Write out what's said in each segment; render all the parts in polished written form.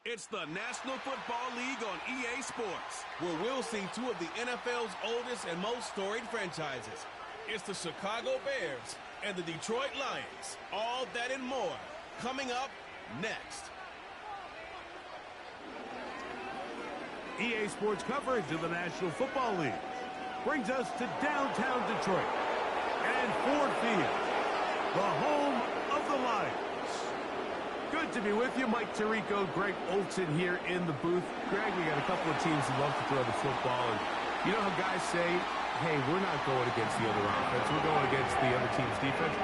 It's the National Football League on EA Sports, where we'll see two of the NFL's oldest and most storied franchises. It's the Chicago Bears and the Detroit Lions. All that and more coming up next. EA Sports coverage of the National Football League brings us to downtown Detroit and Ford Field, the home of the Lions. Good to be with you. Mike Tirico, Greg Olson here in the booth. Greg, we got a couple of teams who love to throw the football. And you know how guys say, hey, we're not going against the other offense. We're going against the other team's defense.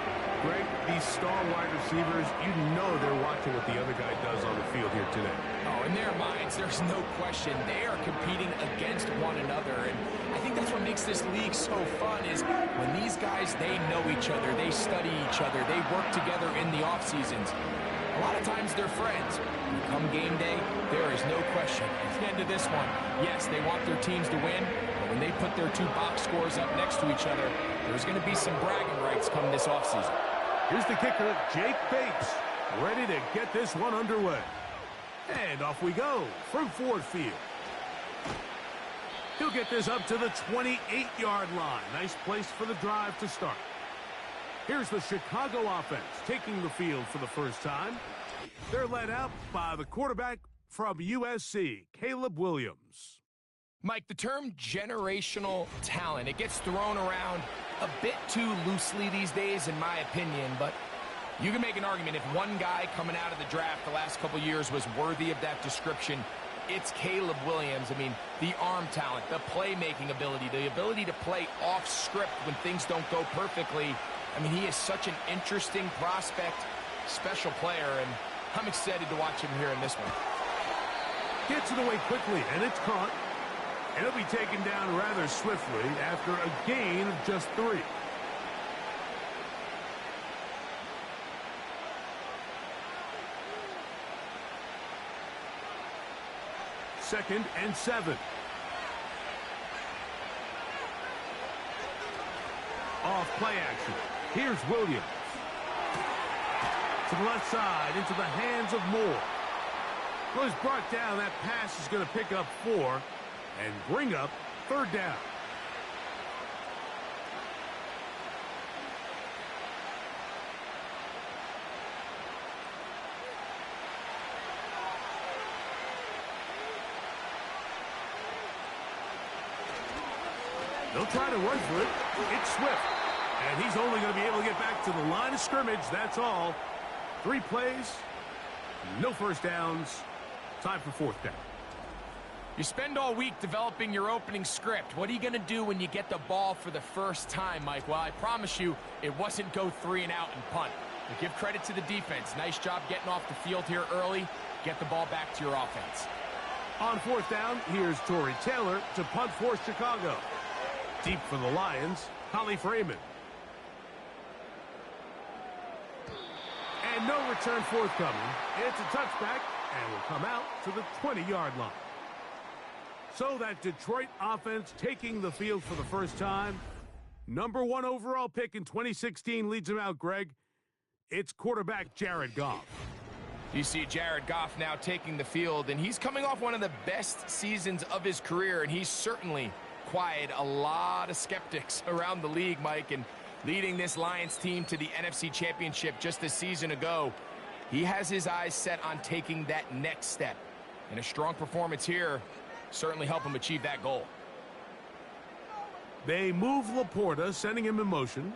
Greg, these star wide receivers, you know they're watching what the other guy does on the field here today. Oh, in their minds, there's no question. They are competing against one another. And I think that's what makes this league so fun is when these guys, they know each other. They study each other. They work together in the off seasons. A lot of times they're friends. Come game day, there is no question. At the end of this one, yes, they want their teams to win, but when they put their two box scores up next to each other, there's going to be some bragging rights come this offseason. Here's the kicker, Jake Bates, ready to get this one underway. And off we go from Ford Field. He'll get this up to the 28-yard line. Nice place for the drive to start. Here's the Chicago offense taking the field for the first time. They're led out by the quarterback from USC, Caleb Williams. Mike, the term generational talent, it gets thrown around a bit too loosely these days, in my opinion, but you can make an argument if one guy coming out of the draft the last couple years was worthy of that description, it's Caleb Williams. I mean, the arm talent, the playmaking ability, the ability to play off script when things don't go perfectly. I mean, he is such an interesting prospect, special player, and I'm excited to watch him here in this one. Gets it away quickly, and it's caught. And it'll be taken down rather swiftly after a gain of just 3. Second and 7. Off play action. Here's Williams. To the left side, into the hands of Moore. Well, he's brought down. That pass is going to pick up 4 and bring up 3rd down. They'll try to run for it. It's Swift. And he's only going to be able to get back to the line of scrimmage. That's all. 3 plays, no first downs. Time for 4th down. You spend all week developing your opening script. What are you going to do when you get the ball for the first time, Mike? Well, I promise you, it wasn't go 3 and out and punt. But give credit to the defense. Nice job getting off the field here early. Get the ball back to your offense. On 4th down, here's Torrey Taylor to punt for Chicago. Deep for the Lions, Holly Freeman. And no return forthcoming. It's a touchback and will come out to the 20-yard line. So that Detroit offense taking the field for the first time. Number 1 overall pick in 2016 leads him out, Greg. It's quarterback Jared Goff. You see Jared Goff now taking the field, and he's coming off one of the best seasons of his career, and he's certainly quieted a lot of skeptics around the league, Mike, and leading this Lions team to the NFC Championship just a season ago. He has his eyes set on taking that next step, and a strong performance here certainly help him achieve that goal. They move Laporta, sending him in motion.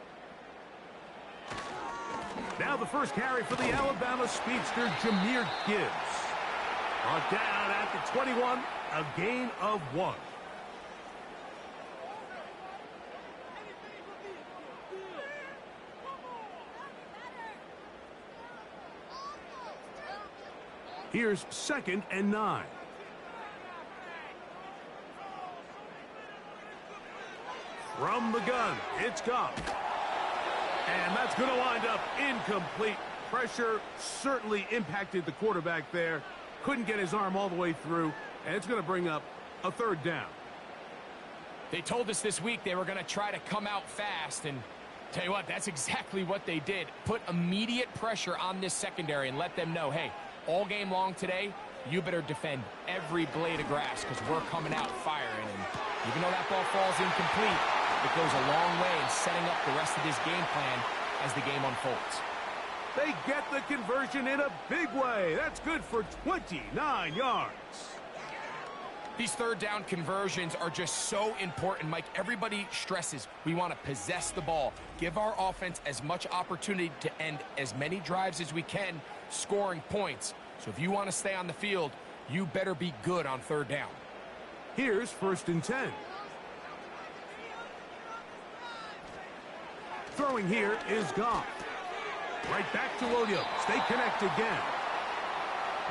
Now the first carry for the Alabama speedster, Jahmyr Gibbs. Brought down at the 21, a gain of 1. Here's 2nd and 9. From the gun, it's Goff. And that's going to wind up incomplete. Pressure certainly impacted the quarterback there. Couldn't get his arm all the way through, and it's going to bring up a 3rd down. They told us this week they were going to try to come out fast, and tell you what, that's exactly what they did. Put immediate pressure on this secondary and let them know, hey, all game long today, you better defend every blade of grass because we're coming out firing. And even though that ball falls incomplete, it goes a long way in setting up the rest of this game plan as the game unfolds. They get the conversion in a big way. That's good for 29 yards. These third down conversions are just so important, Mike. Everybody stresses we want to possess the ball, give our offense as much opportunity to end as many drives as we can, scoring points. So if you want to stay on the field, you better be good on third down. Here's 1st and 10. Throwing here is Goff. Right back to Williams. They connect again.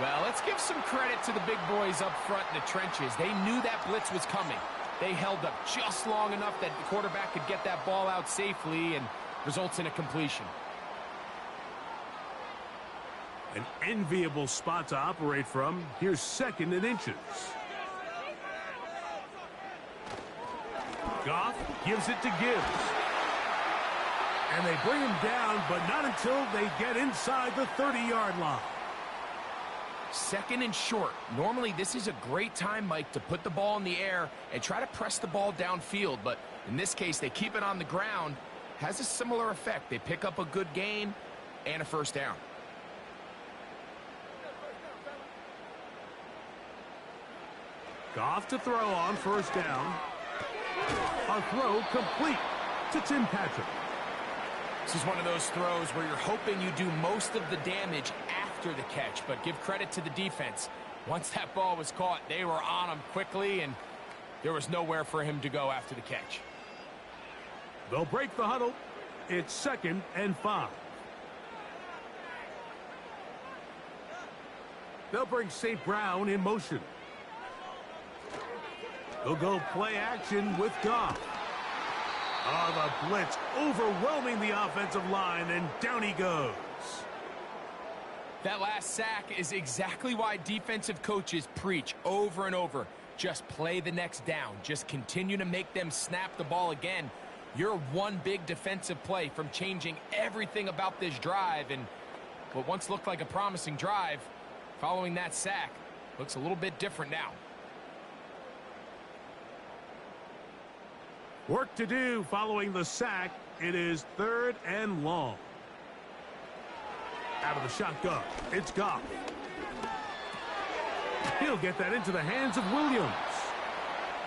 Well, let's give some credit to the big boys up front in the trenches. They knew that blitz was coming. They held up just long enough that the quarterback could get that ball out safely and results in a completion. An enviable spot to operate from. Here's 2nd and inches. Goff gives it to Gibbs. And they bring him down, but not until they get inside the 30-yard line. 2nd and short. Normally, this is a great time, Mike, to put the ball in the air and try to press the ball downfield. But in this case, they keep it on the ground. Has a similar effect. They pick up a good gain and a 1st down. Goff to throw on 1st down. A throw complete to Tim Patrick. This is one of those throws where you're hoping you do most of the damage after the catch, but give credit to the defense. Once that ball was caught, they were on him quickly, and there was nowhere for him to go after the catch. They'll break the huddle. It's 2nd and 5. They'll bring St. Brown in motion. They'll go play action with Goff. Oh, the blitz overwhelming the offensive line, and down he goes. That last sack is exactly why defensive coaches preach over and over. Just play the next down. Just continue to make them snap the ball again. You're one big defensive play from changing everything about this drive, and what once looked like a promising drive, following that sack, looks a little bit different now. Work to do following the sack. It is 3rd and long. Out of the shotgun, it's Goff. He'll get that into the hands of Williams.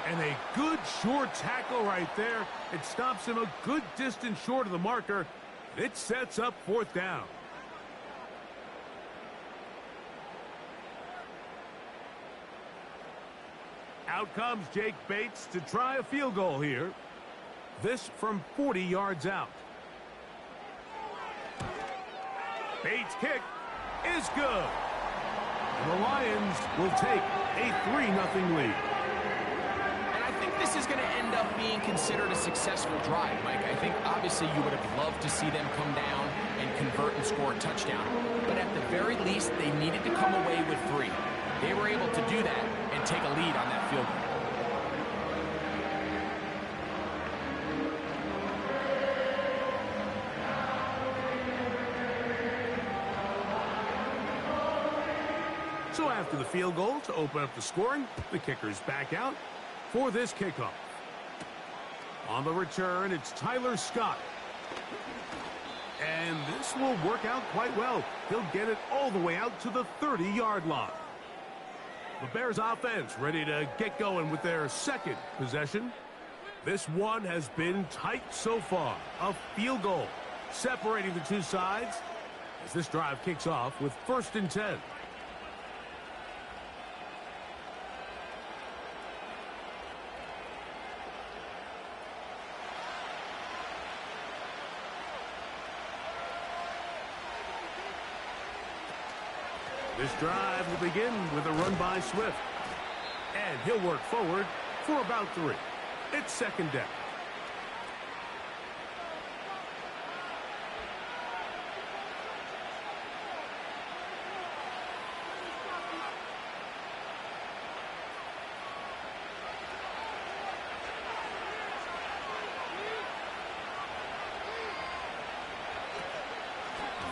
And a good short tackle right there. It stops him a good distance short of the marker. It sets up 4th down. Out comes Jake Bates to try a field goal here. This from 40 yards out. Bates' kick is good. And the Lions will take a 3-0 lead. And I think this is going to end up being considered a successful drive, Mike. I think obviously you would have loved to see them come down and convert and score a touchdown. But at the very least, they needed to come away with 3. They were able to do that and take a lead on that field goal. So after the field goal to open up the scoring, the kicker's back out for this kickoff. On the return, it's Tyler Scott. And this will work out quite well. He'll get it all the way out to the 30-yard line. The Bears offense ready to get going with their 2nd possession. This one has been tight so far. A field goal separating the two sides as this drive kicks off with 1st and 10. This drive will begin with a run by Swift. And he'll work forward for about 3. It's 2nd down.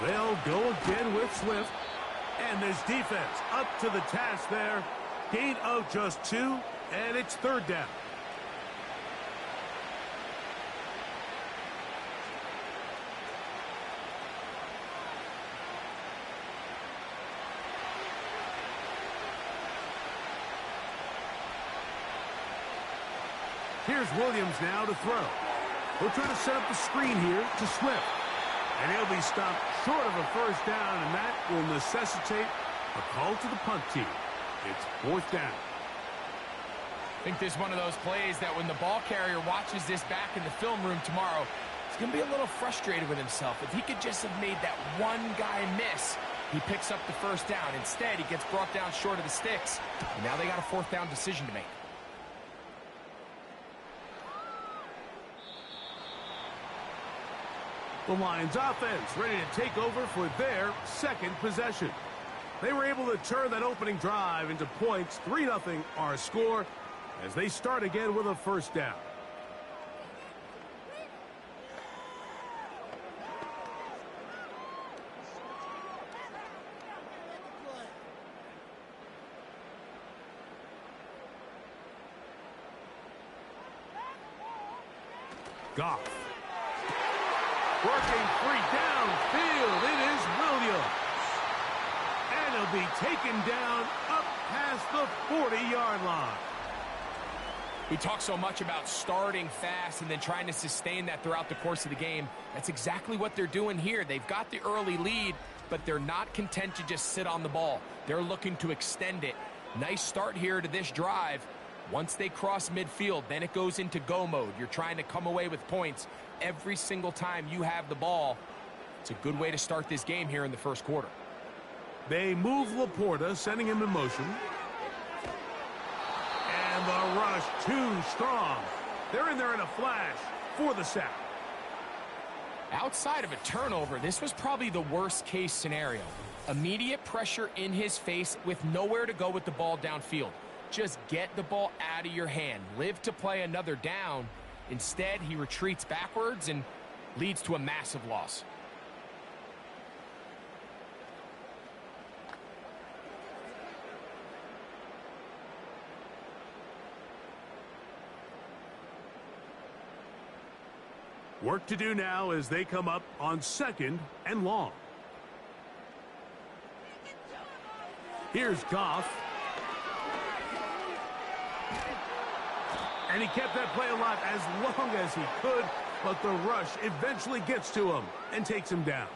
They'll go again with Swift. And this defense up to the task there. Gain of just 2, and it's third down. Here's Williams now to throw. He'll try to set up the screen here to Swift. And he'll be stopped short of a first down, and that will necessitate a call to the punt team. It's fourth down. I think this is one of those plays that when the ball carrier watches this back in the film room tomorrow, he's going to be a little frustrated with himself. If he could just have made that one guy miss, he picks up the first down. Instead, he gets brought down short of the sticks. And now they got a fourth down decision to make. The Lions offense ready to take over for their second possession. They were able to turn that opening drive into points. 3-0 our score as they start again with a first down. Goff. Working free downfield. It is Williams. And he'll be taken down up past the 40-yard line. We talk so much about starting fast and then trying to sustain that throughout the course of the game. That's exactly what they're doing here. They've got the early lead, but they're not content to just sit on the ball. They're looking to extend it. Nice start here to this drive. Once they cross midfield, then it goes into go mode. You're trying to come away with points every single time you have the ball. It's a good way to start this game here in the first quarter. They move Laporta, sending him in motion. And the rush too strong. They're in there in a flash for the sack. Outside of a turnover, this was probably the worst case scenario. Immediate pressure in his face with nowhere to go with the ball downfield. Just get the ball out of your hand. Live to play another down. Instead, he retreats backwards and leads to a massive loss. Work to do now as they come up on second and long. Here's Goff. And he kept that play alive as long as he could, but the rush eventually gets to him and takes him down.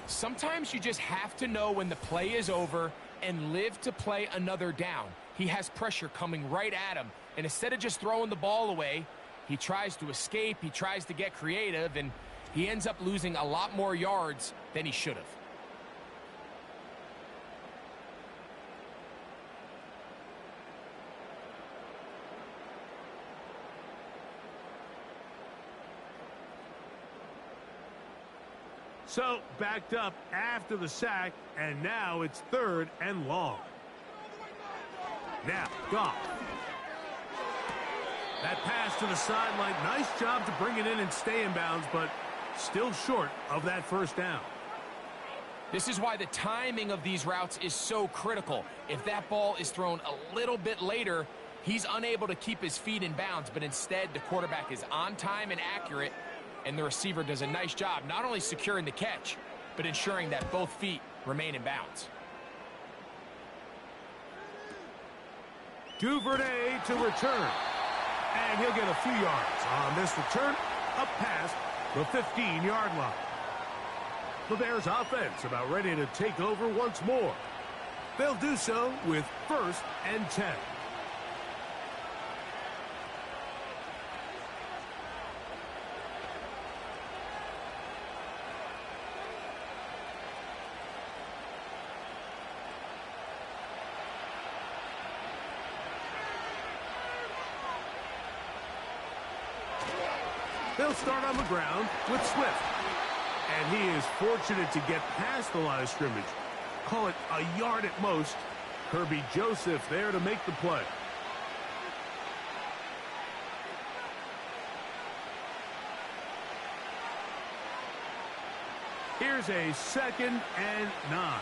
Sometimes you just have to know when the play is over and live to play another down. He has pressure coming right at him, and instead of just throwing the ball away, he tries to escape, he tries to get creative, and he ends up losing a lot more yards than he should have. So, backed up after the sack, and now it's third and long. Now, Goff. That pass to the sideline, nice job to bring it in and stay in bounds, but still short of that first down. This is why the timing of these routes is so critical. If that ball is thrown a little bit later, he's unable to keep his feet in bounds, but instead the quarterback is on time and accurate, and the receiver does a nice job not only securing the catch, but ensuring that both feet remain in bounds. Duvernay to return. And he'll get a few yards on this return up past the 15-yard line. The Bears offense about ready to take over once more. They'll do so with 1st and 10. They'll start on the ground with Swift. And he is fortunate to get past the line of scrimmage. Call it a yard at most. Kirby Joseph there to make the play. Here's Here's a 2nd and 9.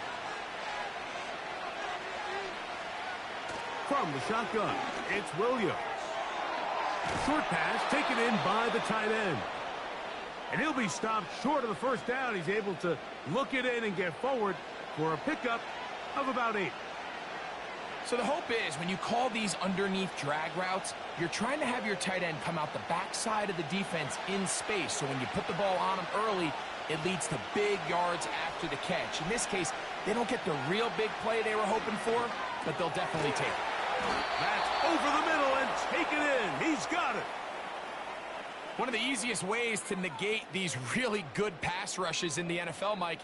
From the shotgun, it's Williams. Short pass taken in by the tight end. And he'll be stopped short of the first down. He's able to look it in and get forward for a pickup of about 8. So the hope is when you call these underneath drag routes, you're trying to have your tight end come out the backside of the defense in space. So when you put the ball on him early, it leads to big yards after the catch. In this case, they don't get the real big play they were hoping for, but they'll definitely take it. That's over the middle and taken in. He's got it. One of the easiest ways to negate these really good pass rushes in the NFL, Mike,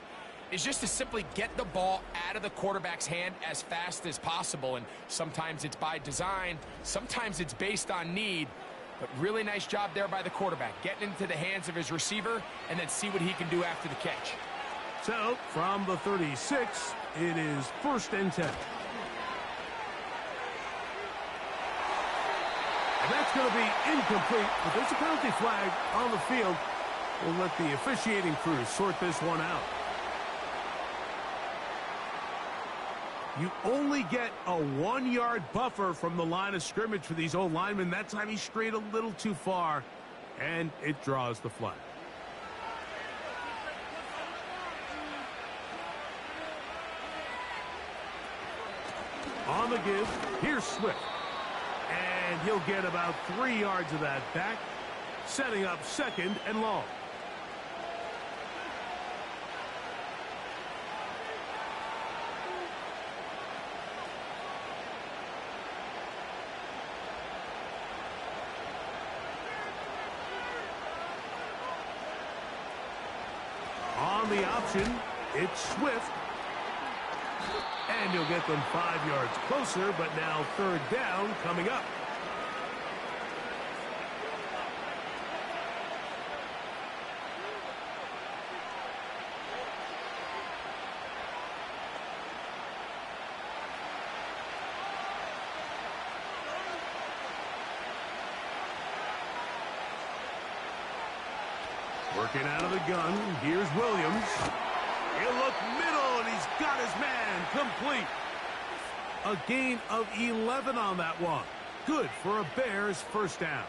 is just to simply get the ball out of the quarterback's hand as fast as possible. And sometimes it's by design, sometimes it's based on need. But really nice job there by the quarterback, getting into the hands of his receiver and then see what he can do after the catch. So, from the 36, it is 1st and 10. And that's going to be incomplete, but there's a penalty flag on the field. We'll let the officiating crew sort this one out. You only get a 1-yard buffer from the line of scrimmage for these old linemen. That time he strayed a little too far, and it draws the flag. On the give, here's Swift. And he'll get about 3 yards of that back, setting up 2nd and long. On the option, it's Swift. And you'll get them 5 yards closer, but now 3rd down coming up. Working out of the gun, here's Williams. He'll look middle, and he's got his man complete. A gain of 11 on that one. Good for a Bears 1st down.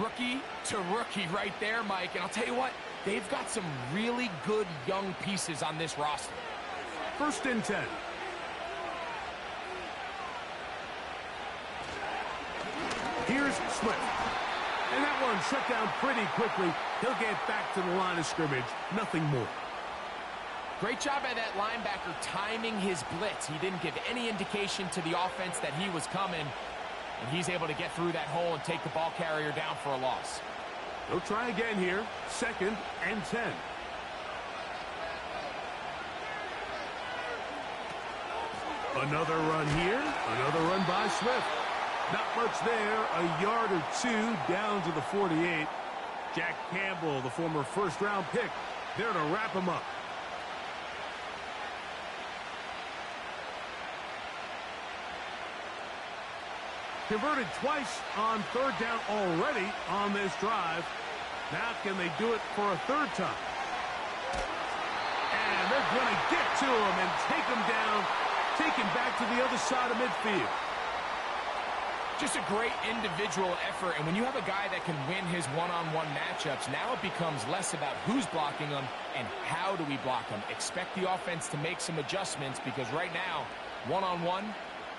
Rookie to rookie right there, Mike. And I'll tell you what, they've got some really good young pieces on this roster. 1st and 10. Here's Swift. And that one shut down pretty quickly. He'll get back to the line of scrimmage. Nothing more. Great job by that linebacker timing his blitz. He didn't give any indication to the offense that he was coming. And he's able to get through that hole and take the ball carrier down for a loss. They'll try again here. 2nd and 10. Another run here. Another run by Swift. Not much there. A yard or 2 down to the 48. Jack Campbell, the former 1st-round pick, there to wrap him up. Converted twice on 3rd down already on this drive. Now can they do it for a 3rd time? And they're going to get to him and take him down, take him back to the other side of midfield. Just a great individual effort, and when you have a guy that can win his one-on-one matchups, now it becomes less about who's blocking him and how do we block him. Expect the offense to make some adjustments because right now, one-on-one,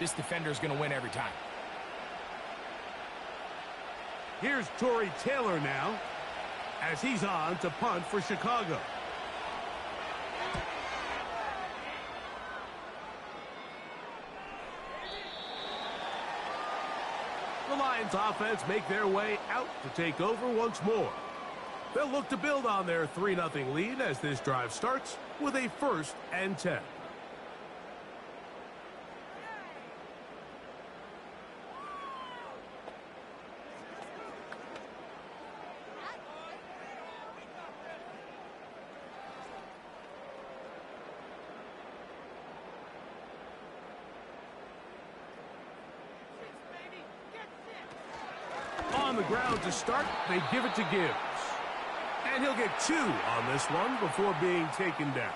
this defender is going to win every time. Here's Tory Taylor now as he's on to punt for Chicago. The Lions offense make their way out to take over once more. They'll look to build on their 3-0 lead as this drive starts with a 1st and 10. On the ground to start, they give it to Gibbs. And he'll get 2 on this one before being taken down.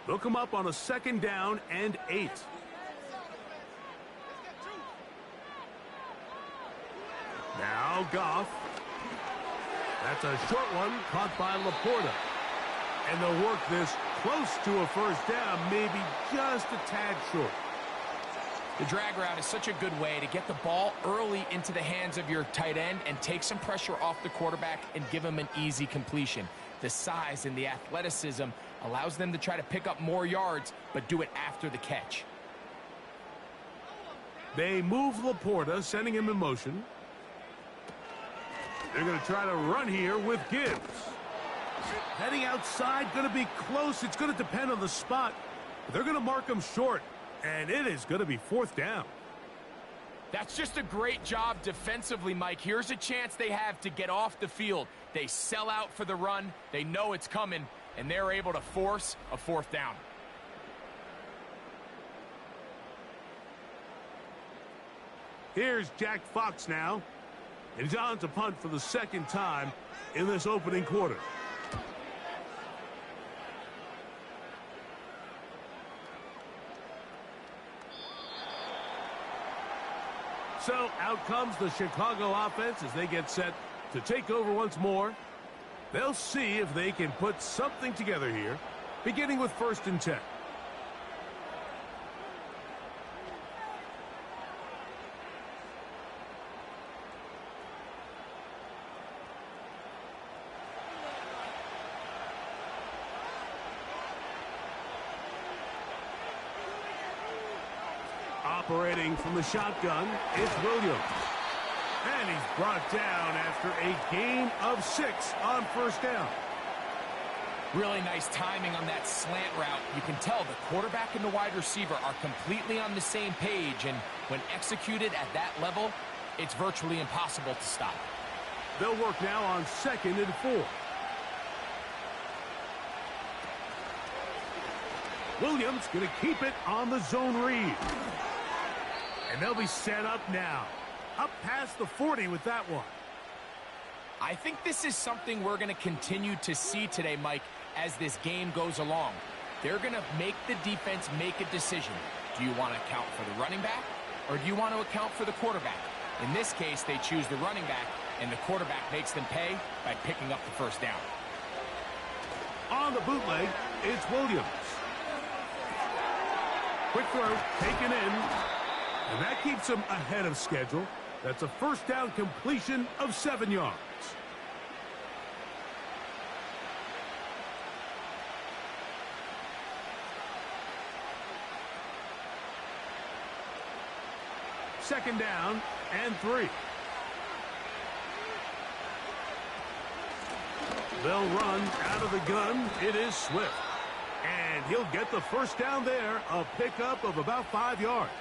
They'll come up on a 2nd down and 8. Now Goff. That's a short one caught by Laporta. And they'll work this close to a 1st down, maybe just a tad short. The drag route is such a good way to get the ball early into the hands of your tight end and take some pressure off the quarterback and give him an easy completion. The size and the athleticism allows them to try to pick up more yards, but do it after the catch. They move Laporta, sending him in motion. They're going to try to run here with Gibbs. Heading outside, going to be close. It's going to depend on the spot. They're going to mark him short, and it is going to be 4th down. That's just a great job defensively, Mike. Here's a chance they have to get off the field. They sell out for the run. They know it's coming, and they're able to force a 4th down. Here's Jack Fox now. And he's on to punt for the 2nd time in this opening quarter. So out comes the Chicago offense as they get set to take over once more. They'll see if they can put something together here, beginning with 1st and 10. Operating from the shotgun, it's Williams. And he's brought down after a gain of 6 on 1st down. Really nice timing on that slant route. You can tell the quarterback and the wide receiver are completely on the same page, and when executed at that level, it's virtually impossible to stop. They'll work now on 2nd and 4. Williams going to keep it on the zone read. And they'll be set up now. Up past the 40 with that one. I think this is something we're going to continue to see today, Mike, as this game goes along. They're going to make the defense make a decision. Do you want to account for the running back, or do you want to account for the quarterback? In this case, they choose the running back, and the quarterback makes them pay by picking up the 1st down. On the bootleg, it's Williams. Quick throw, taken in. And that keeps him ahead of schedule. That's a 1st down completion of 7 yards. Second down and 3. They'll run out of the gun. It is Swift. And he'll get the 1st down there, a pickup of about 5 yards.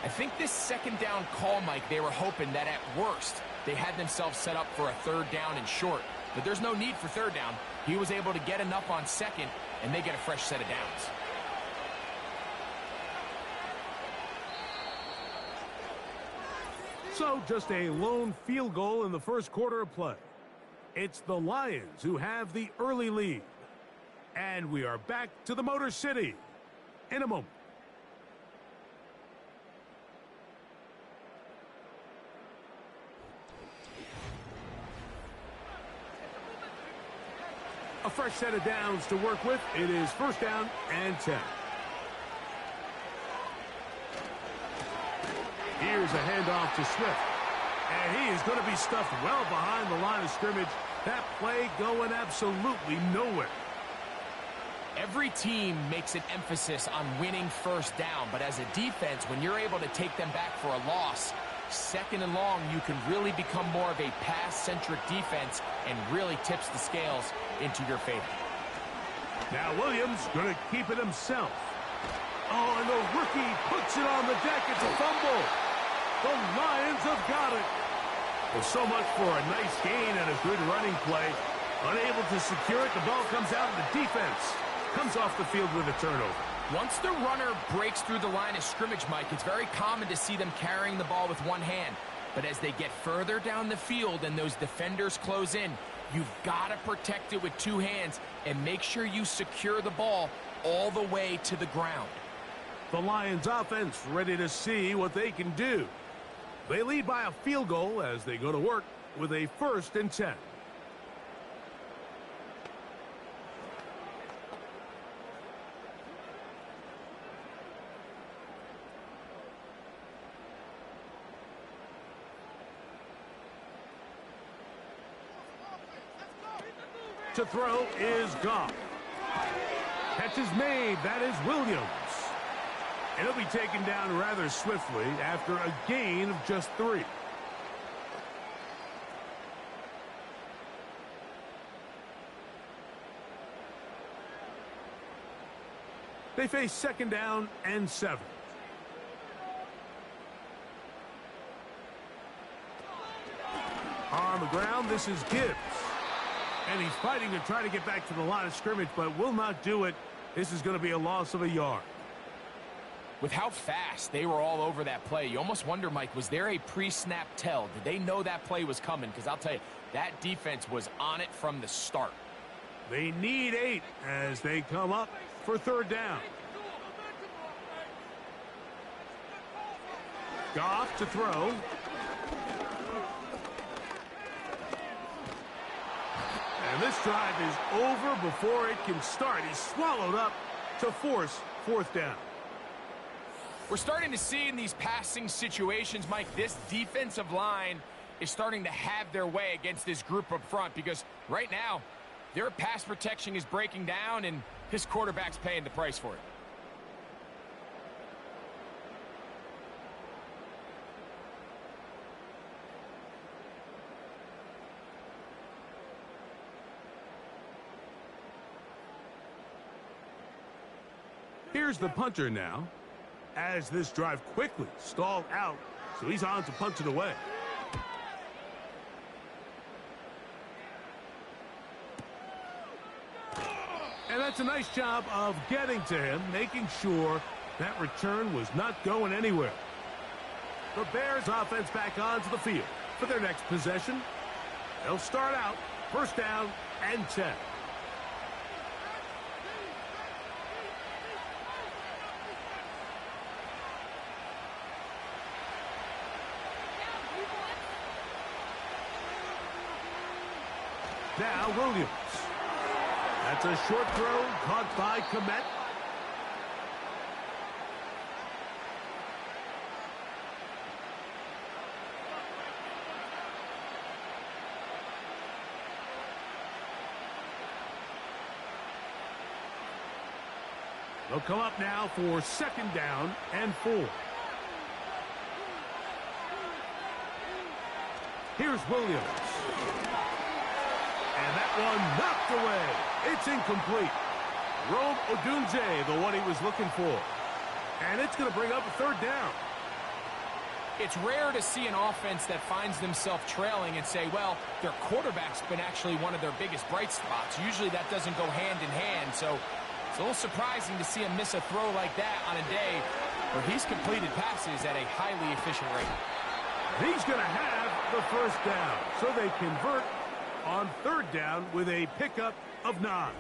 I think this 2nd down call, Mike, they were hoping that at worst they had themselves set up for a 3rd down and short. But there's no need for 3rd down. He was able to get enough on 2nd, and they get a fresh set of downs. So just a lone field goal in the 1st quarter of play. It's the Lions who have the early lead. And we are back to the Motor City in a moment. A fresh set of downs to work with. It is 1st down and 10. Here's a handoff to Swift. And he is going to be stuffed well behind the line of scrimmage. That play going absolutely nowhere. Every team makes an emphasis on winning 1st down, but as a defense, when you're able to take them back for a loss, 2nd and long, you can really become more of a pass-centric defense and really tips the scales into your favor. Now Williams going to keep it himself. Oh, and the rookie puts it on the deck. It's a fumble. The Lions have got it. Well, so much for a nice gain and a good running play. Unable to secure it, the ball comes out of the defense. comes off the field with a turnover. Once the runner breaks through the line of scrimmage, Mike, it's very common to see them carrying the ball with one hand. But as they get further down the field and those defenders close in, you've got to protect it with two hands and make sure you secure the ball all the way to the ground. The Lions offense ready to see what they can do. They lead by a field goal as they go to work with a 1st and 10. To throw is Goff. Catch is made. That is Williams. And he'll be taken down rather swiftly after a gain of just 3. They face 2nd down and 7. On the ground, this is Gibbs. And he's fighting to try to get back to the line of scrimmage, but will not do it. This is going to be a loss of a yard. With how fast they were all over that play, you almost wonder, Mike, was there a pre-snap tell? Did they know that play was coming? Because I'll tell you, that defense was on it from the start. They need 8 as they come up for 3rd down. Goff to throw. And this drive is over before it can start. He's swallowed up to force 4th down. We're starting to see in these passing situations, Mike, this defensive line is starting to have their way against this group up front because right now, their pass protection is breaking down and his quarterback's paying the price for it. Here's the punter now, as this drive quickly stalled out, so he's on to punch it away. And that's a nice job of getting to him, making sure that return was not going anywhere. The Bears offense back onto the field for their next possession. They'll start out 1st down and 10. Now Williams. That's a short throw caught by Kmet. They'll come up now for 2nd down and 4. Here's Williams. And that one knocked away. It's incomplete. Rome Odunze, the one he was looking for. And it's going to bring up a 3rd down. It's rare to see an offense that finds themselves trailing and say, well, their quarterback's been actually one of their biggest bright spots. Usually that doesn't go hand in hand, so it's a little surprising to see him miss a throw like that on a day where he's completed passes at a highly efficient rate. He's going to have the 1st down, so they convert on 3rd down with a pickup of 9.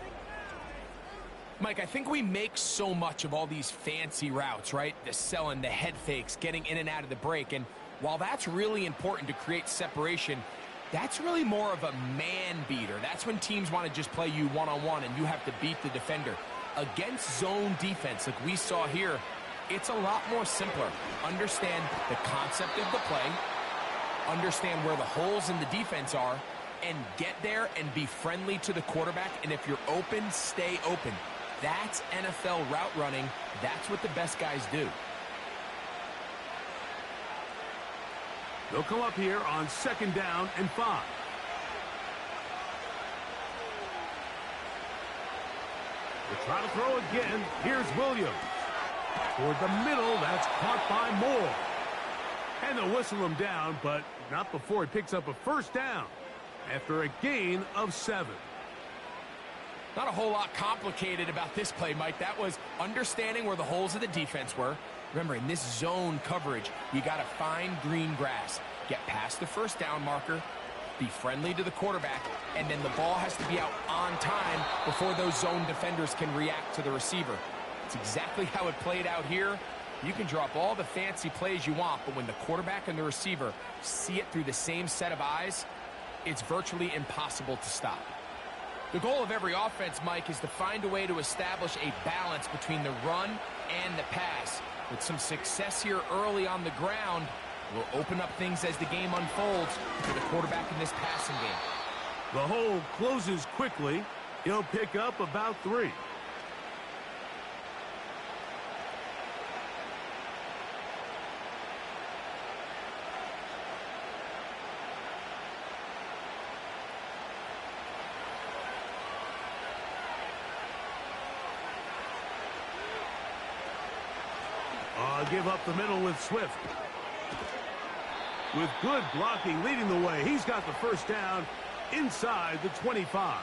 Mike, I think we make so much of all these fancy routes, right? The selling, the head fakes, getting in and out of the break. And while that's really important to create separation, that's really more of a man beater. That's when teams want to just play you one-on-one and you have to beat the defender. Against zone defense like we saw here, it's a lot more simpler. Understand the concept of the play, understand where the holes in the defense are, and get there and be friendly to the quarterback. And if you're open, stay open. That's NFL route running. That's what the best guys do. They'll come up here on 2nd down and 5. They'll try to throw again. Here's Williams. Toward the middle, that's caught by Moore. And they'll whistle him down, but not before he picks up a 1st down after a gain of 7. Not a whole lot complicated about this play, Mike. That was understanding where the holes of the defense were. Remember, in this zone coverage, you got to find green grass, get past the first down marker, be friendly to the quarterback, and then the ball has to be out on time before those zone defenders can react to the receiver. It's exactly how it played out here. You can drop all the fancy plays you want, but when the quarterback and the receiver see it through the same set of eyes, it's virtually impossible to stop. The goal of every offense, Mike, is to find a way to establish a balance between the run and the pass. With some success here early on the ground, will open up things as the game unfolds for the quarterback in this passing game. The hole closes quickly. He'll pick up about 3. Give up the middle with Swift. With good blocking leading the way, he's got the first down inside the 25.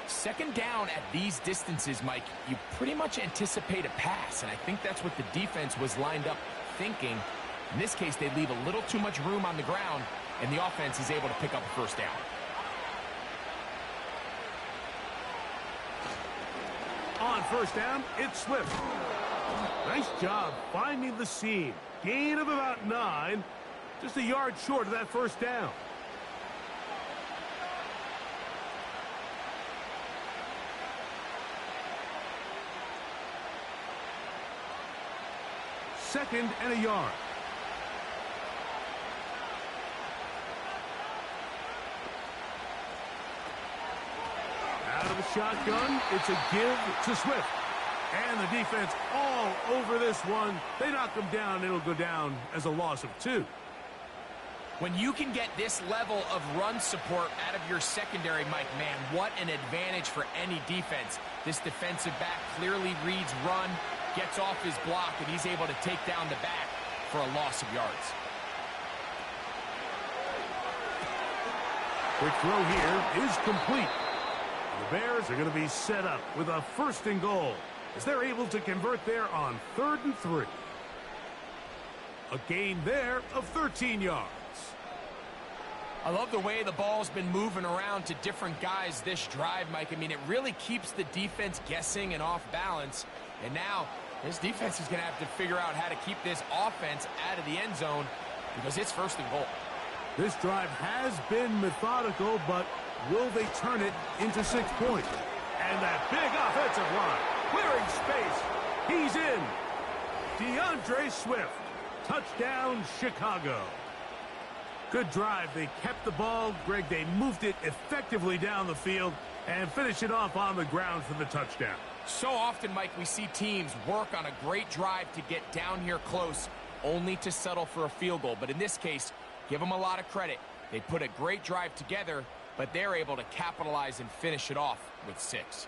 Second down at these distances, Mike, you pretty much anticipate a pass, and I think that's what the defense was lined up thinking. In this case, they leave a little too much room on the ground, and the offense is able to pick up a first down. On first down, it's Swift. Nice job finding the seam. Gain of about 9. Just a yard short of that first down. Second and a yard. Out of the shotgun, it's a give to Swift. And the defense all over this one. They knock him down. It'll go down as a loss of 2. When you can get this level of run support out of your secondary, Mike, man, what an advantage for any defense. This defensive back clearly reads run, gets off his block, and he's able to take down the back for a loss of yards. Quick throw here is complete. The Bears are going to be set up with a 1st and goal, as they're able to convert there on 3rd and 3. A gain there of 13 yards. I love the way the ball's been moving around to different guys this drive, Mike. I mean, it really keeps the defense guessing and off balance. And now, this defense is going to have to figure out how to keep this offense out of the end zone because it's 1st and goal. This drive has been methodical, but will they turn it into 6 points? And that big offensive line. Clearing space. He's in. DeAndre Swift. Touchdown, Chicago. Good drive. They kept the ball. Greg, they moved it effectively down the field and finished it off on the ground for the touchdown. So often, Mike, we see teams work on a great drive to get down here close, only to settle for a field goal. But in this case, give them a lot of credit. They put a great drive together, but they're able to capitalize and finish it off with 6.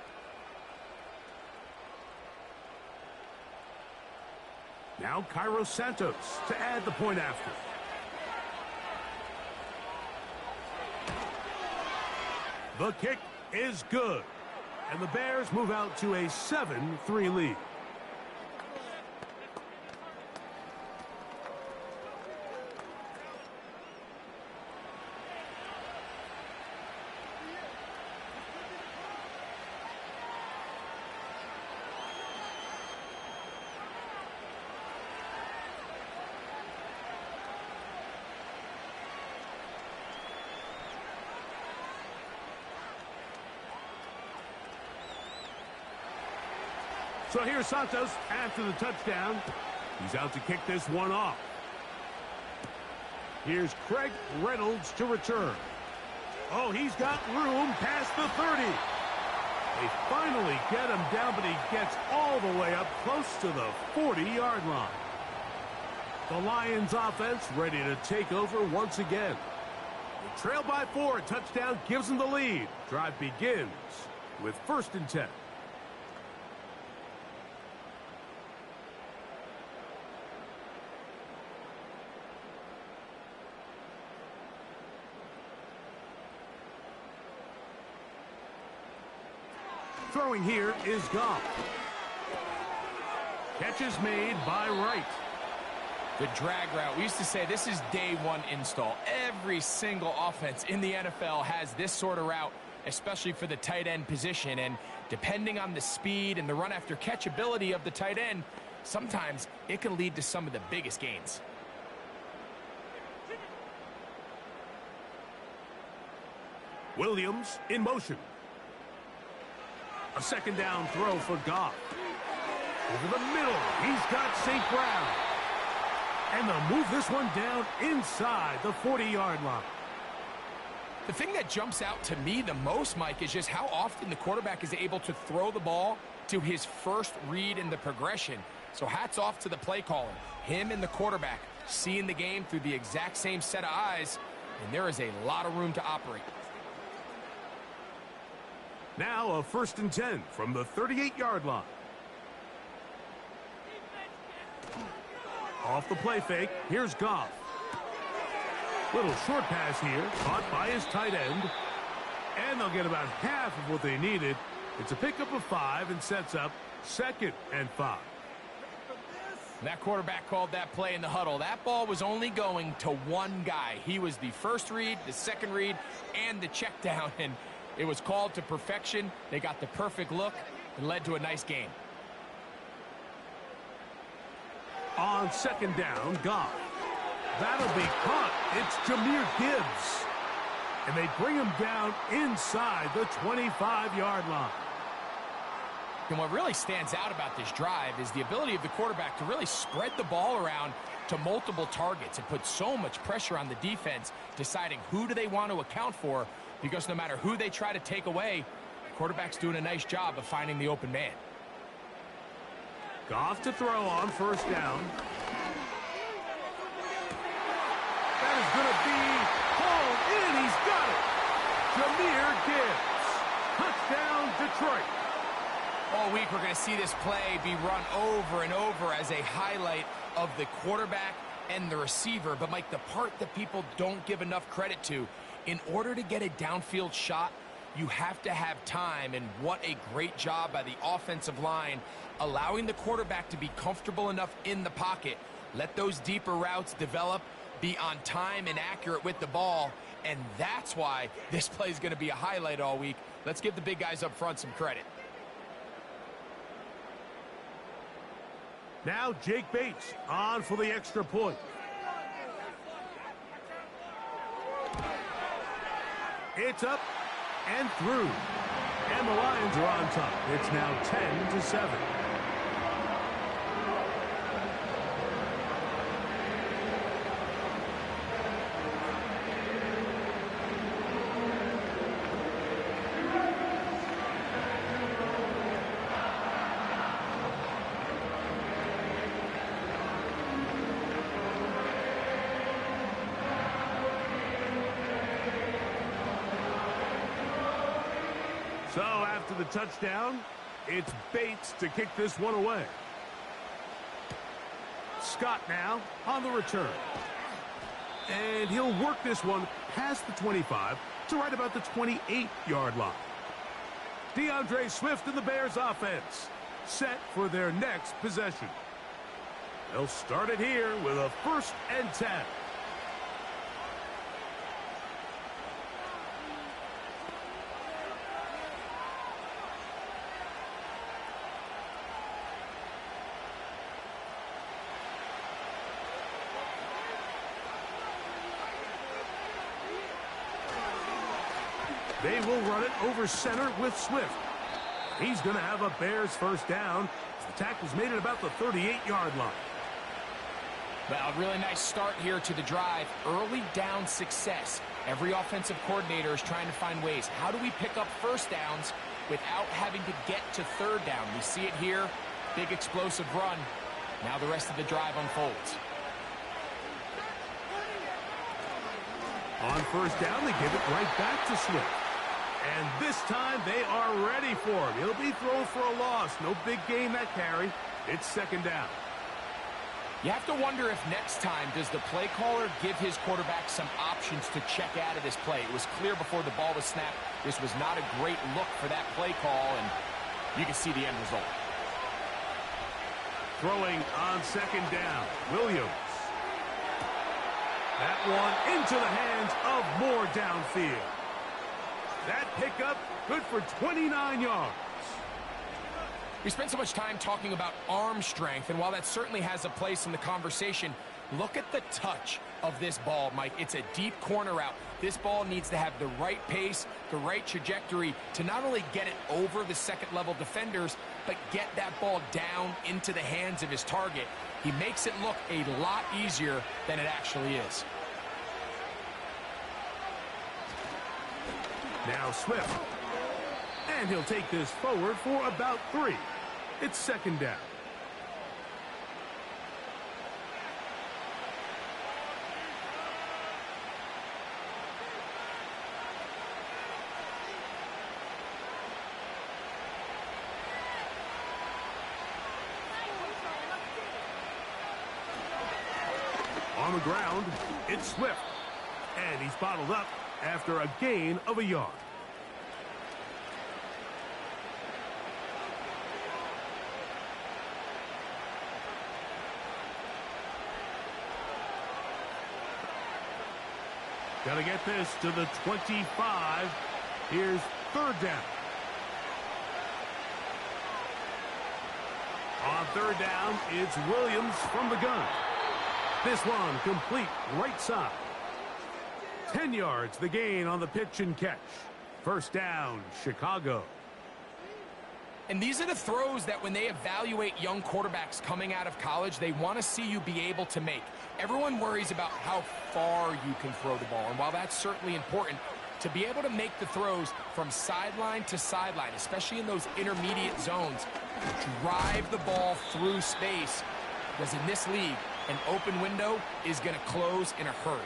Now Cairo Santos to add the point after. The kick is good. And the Bears move out to a 7-3 lead. So here's Santos after the touchdown. He's out to kick this one off. Here's Craig Reynolds to return. Oh, he's got room past the 30. They finally get him down, but he gets all the way up close to the 40-yard line. The Lions offense ready to take over once again. They trail by 4. Touchdown gives them the lead. Drive begins with 1st and 10. Throwing here is Goff. Catch is made by Wright. The drag route. We used to say this is day one install. Every single offense in the NFL has this sort of route, especially for the tight end position. And depending on the speed and the run after catch ability of the tight end, sometimes it can lead to some of the biggest gains. Williams in motion. A second down throw for Goff. Over the middle, he's got St. Brown. And they'll move this one down inside the 40-yard line. The thing that jumps out to me the most, Mike, is just how often the quarterback is able to throw the ball to his first read in the progression. So hats off to the play caller. Him and the quarterback seeing the game through the exact same set of eyes, and there is a lot of room to operate. Now a 1st and 10 from the 38-yard line. Off the play fake, here's Goff. Little short pass here, caught by his tight end. And they'll get about half of what they needed. It's a pickup of 5 and sets up 2nd and 5. That quarterback called that play in the huddle. That ball was only going to one guy. He was the first read, the second read, and the check down. And it was called to perfection. They got the perfect look and led to a nice game. On 2nd down, Goff. That'll be caught. It's Jahmyr Gibbs. And they bring him down inside the 25-yard line. And what really stands out about this drive is the ability of the quarterback to really spread the ball around to multiple targets and put so much pressure on the defense, deciding who do they want to account for, because no matter who they try to take away, the quarterback's doing a nice job of finding the open man. Goff to throw on 1st down. That is going to be hauled in. He's got it. Jahmyr Gibbs. Touchdown, Detroit. All week we're going to see this play be run over and over as a highlight of the quarterback and the receiver. But, Mike, the part that people don't give enough credit to, in order to get a downfield shot, you have to have time, and what a great job by the offensive line, allowing the quarterback to be comfortable enough in the pocket, let those deeper routes develop, be on time and accurate with the ball, and that's why this play is going to be a highlight all week. Let's give the big guys up front some credit. Now Jake Bates on for the extra point. It's up and through. And the Lions are on top. It's now 10-7. So after the touchdown, it's Bates to kick this one away. Scott now on the return. And he'll work this one past the 25 to right about the 28-yard line. DeAndre Swift and the Bears offense set for their next possession. They'll start it here with a 1st and 10. They will run it over center with Swift. He's going to have a Bears 1st down. The tackle's made at about the 38-yard line. Well, a really nice start here to the drive. Early down success. Every offensive coordinator is trying to find ways. How do we pick up 1st downs without having to get to 3rd down? We see it here. Big explosive run. Now the rest of the drive unfolds. On 1st down, they give it right back to Swift. And this time they are ready for him. He'll be thrown for a loss. No big gain that carry. It's 2nd down. You have to wonder if next time does the play caller give his quarterback some options to check out of this play. It was clear before the ball was snapped this was not a great look for that play call, and you can see the end result. Throwing on second down, Williams. That one into the hands of Moore downfield. That pickup good for 29 yards. We spent so much time talking about arm strength, and while that certainly has a place in the conversation, look at the touch of this ball, Mike. It's a deep corner route. This ball needs to have the right pace, the right trajectory to not only get it over the second-level defenders, but get that ball down into the hands of his target. He makes it look a lot easier than it actually is. Now Swift. And he'll take this forward for about 3. It's second down. On the ground, it's Swift. And he's bottled up after a gain of a yard. Got to get this to the 25. Here's third down. On third down, it's Williams from the gun. This one complete right side. 10 yards the gain on the pitch and catch. First down, Chicago. And these are the throws that when they evaluate young quarterbacks coming out of college, they want to see you be able to make. Everyone worries about how far you can throw the ball. And while that's certainly important, to be able to make the throws from sideline to sideline, especially in those intermediate zones, drive the ball through space, because in this league, an open window is going to close in a hurry.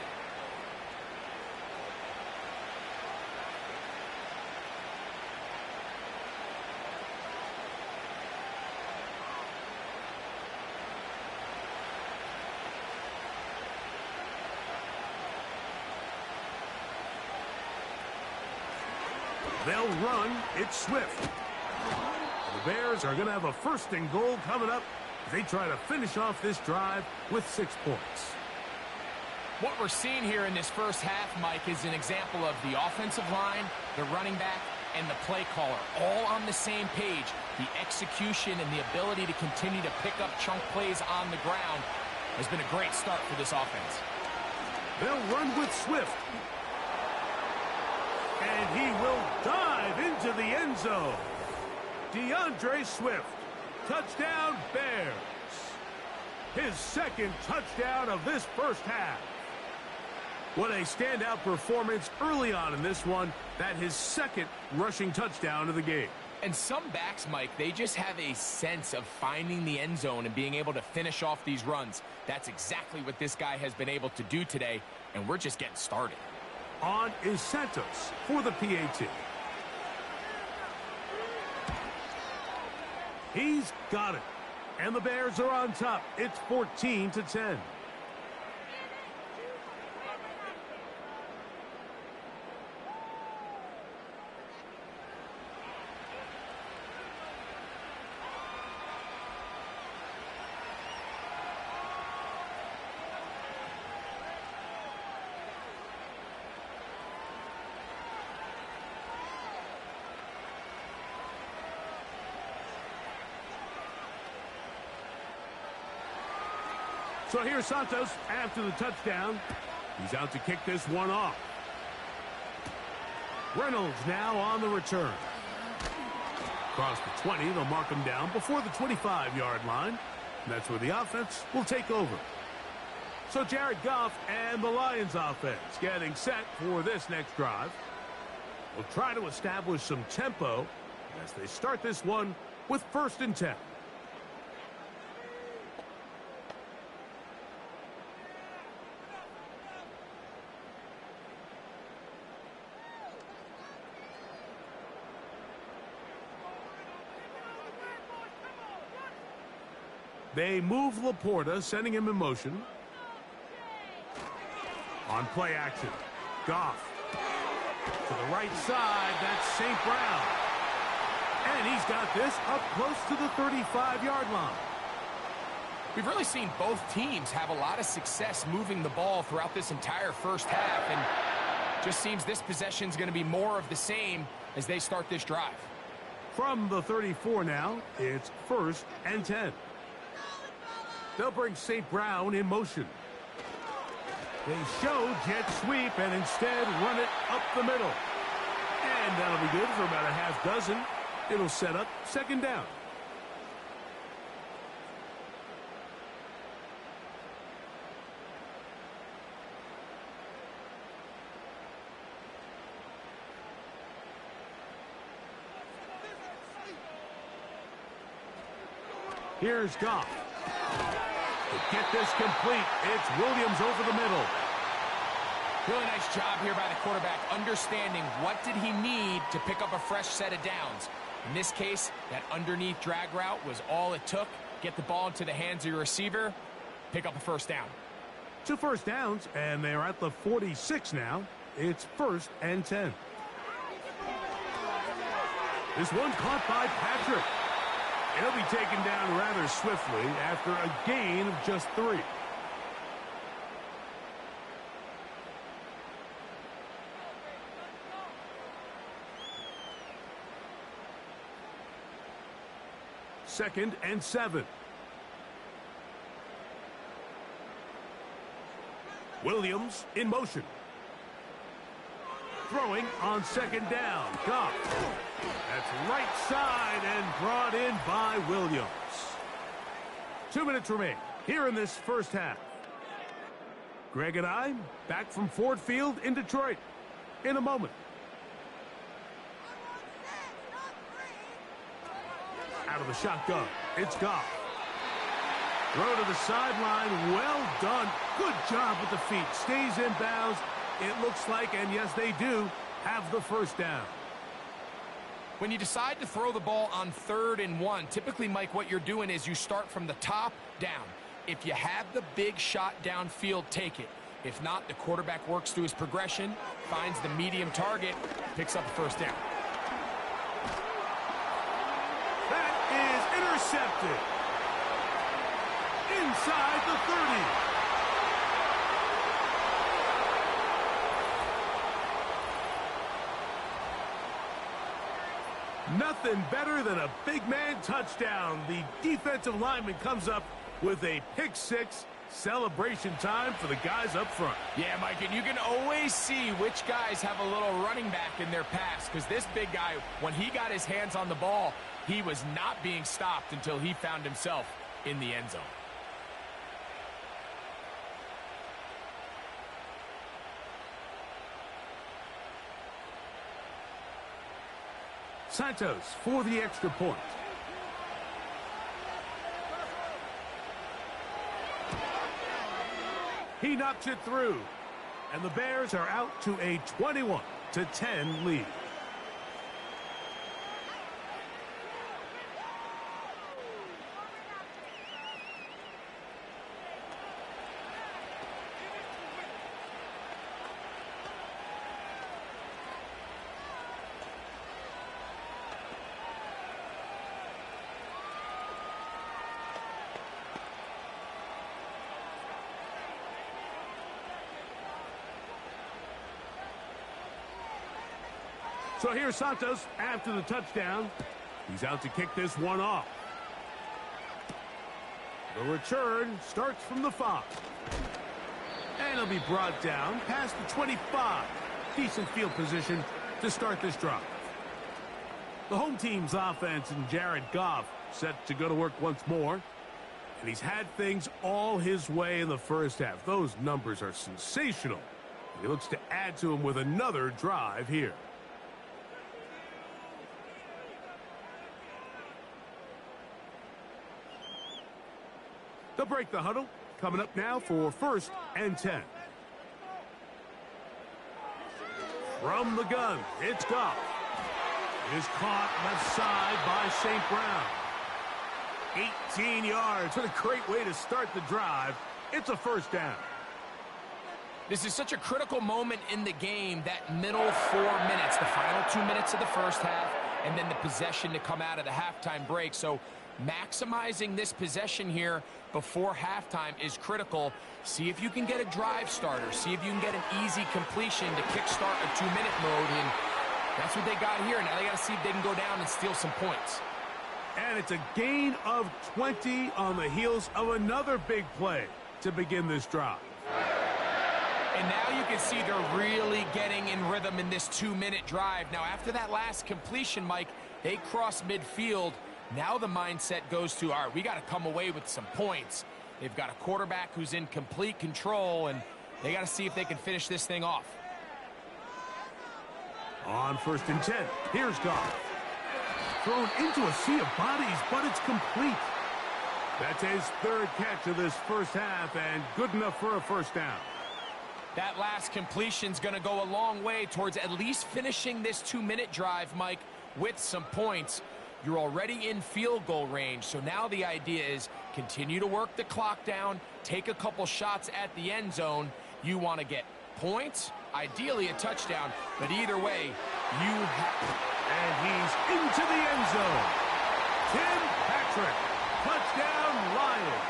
They'll run. It's Swift. The Bears are going to have a first and goal coming up as they try to finish off this drive with 6 points. What we're seeing here in this first half, Mike, is an example of the offensive line, the running back, and the play caller all on the same page. The execution and the ability to continue to pick up chunk plays on the ground has been a great start for this offense. They'll run with Swift. And he will dive into the end zone. DeAndre Swift. Touchdown, Bears. His second touchdown of this first half. What a standout performance early on in this one. That his second rushing touchdown of the game. And some backs, Mike, they just have a sense of finding the end zone and being able to finish off these runs. That's exactly what this guy has been able to do today, and we're just getting started. On is Santos for the PAT. He's got it. And the Bears are on top. It's 14-10. So here's Santos after the touchdown. He's out to kick this one off. Reynolds now on the return. Across the 20, they'll mark him down before the 25-yard line. And that's where the offense will take over. So Jared Goff and the Lions offense getting set for this next drive. Will try to establish some tempo as they start this one with 1st and 10. They move Laporta, sending him in motion. On play action, Goff. To the right side, that's St. Brown. And he's got this up close to the 35-yard line. We've really seen both teams have a lot of success moving the ball throughout this entire first half, and just seems this possession is going to be more of the same as they start this drive. From the 34 now, it's 1st and 10. They'll bring St. Brown in motion. They show jet sweep and instead run it up the middle. And that'll be good for about a half dozen. It'll set up 2nd down. Here's Goff. To get this complete, it's Williams over the middle. Really nice job here by the quarterback, understanding what did he need to pick up a fresh set of downs. In this case, that underneath drag route was all it took. Get the ball into the hands of your receiver, pick up a 1st down. 2 first downs, and they're at the 46 now. It's 1st and 10. This one caught by Patrick. He'll be taken down rather swiftly after a gain of just 3. Second and 7. Williams in motion. Throwing on 2nd down. Goff. That's right side and brought in by Williams. 2 minutes remain here in this first half. Greg and I back from Ford Field in Detroit in a moment. Out of the shotgun, it's Goff. Throw to the sideline, well done. Good job with the feet. Stays in bounds. It looks like, and yes they do, have the 1st down. When you decide to throw the ball on 3rd and 1, typically, Mike, what you're doing is you start from the top down. If you have the big shot downfield, take it. If not, the quarterback works through his progression, finds the medium target, picks up a 1st down. That is intercepted. Inside the 30. Nothing better than a big man touchdown. The defensive lineman comes up with a pick 6. Celebration time for the guys up front. Yeah, Mike, and you can always see which guys have a little running back in their pass, because this big guy, when he got his hands on the ball, he was not being stopped until he found himself in the end zone. Santos for the extra point. He knocks it through. And the Bears are out to a 21-10 lead. So here's Santos after the touchdown. He's out to kick this one off. The return starts from the 5. And he'll be brought down past the 25. Decent field position to start this drive. The home team's offense and Jared Goff set to go to work once more. And he's had things all his way in the first half. Those numbers are sensational. He looks to add to them with another drive here. They'll break the huddle. Coming up now for 1st and 10. From the gun, it's Goff. It is caught left side by St. Brown. 18 yards. What a great way to start the drive. It's a 1st down. This is such a critical moment in the game, that middle 4 minutes, the final 2 minutes of the first half, and then the possession to come out of the halftime break. So maximizing this possession here before halftime is critical. See if you can get a drive starter. See if you can get an easy completion to kickstart a 2-minute mode. And that's what they got here. Now they got to see if they can go down and steal some points. And it's a gain of 20 on the heels of another big play to begin this drive. And now you can see they're really getting in rhythm in this 2-minute drive. Now, after that last completion, Mike, they cross midfield. Now the mindset goes to, all right, we got to come away with some points. They've got a quarterback who's in complete control, and they got to see if they can finish this thing off. On 1st and 10, here's Goff. Thrown into a sea of bodies, but it's complete. That's his 3rd catch of this first half, and good enough for a first down. That last completion's going to go a long way towards at least finishing this 2-minute drive, Mike, with some points. You're already in field goal range, so now the idea is continue to work the clock down, take a couple shots at the end zone. You want to get points, ideally a touchdown, but either way, you have... And he's into the end zone. Tim Patrick, touchdown Lions.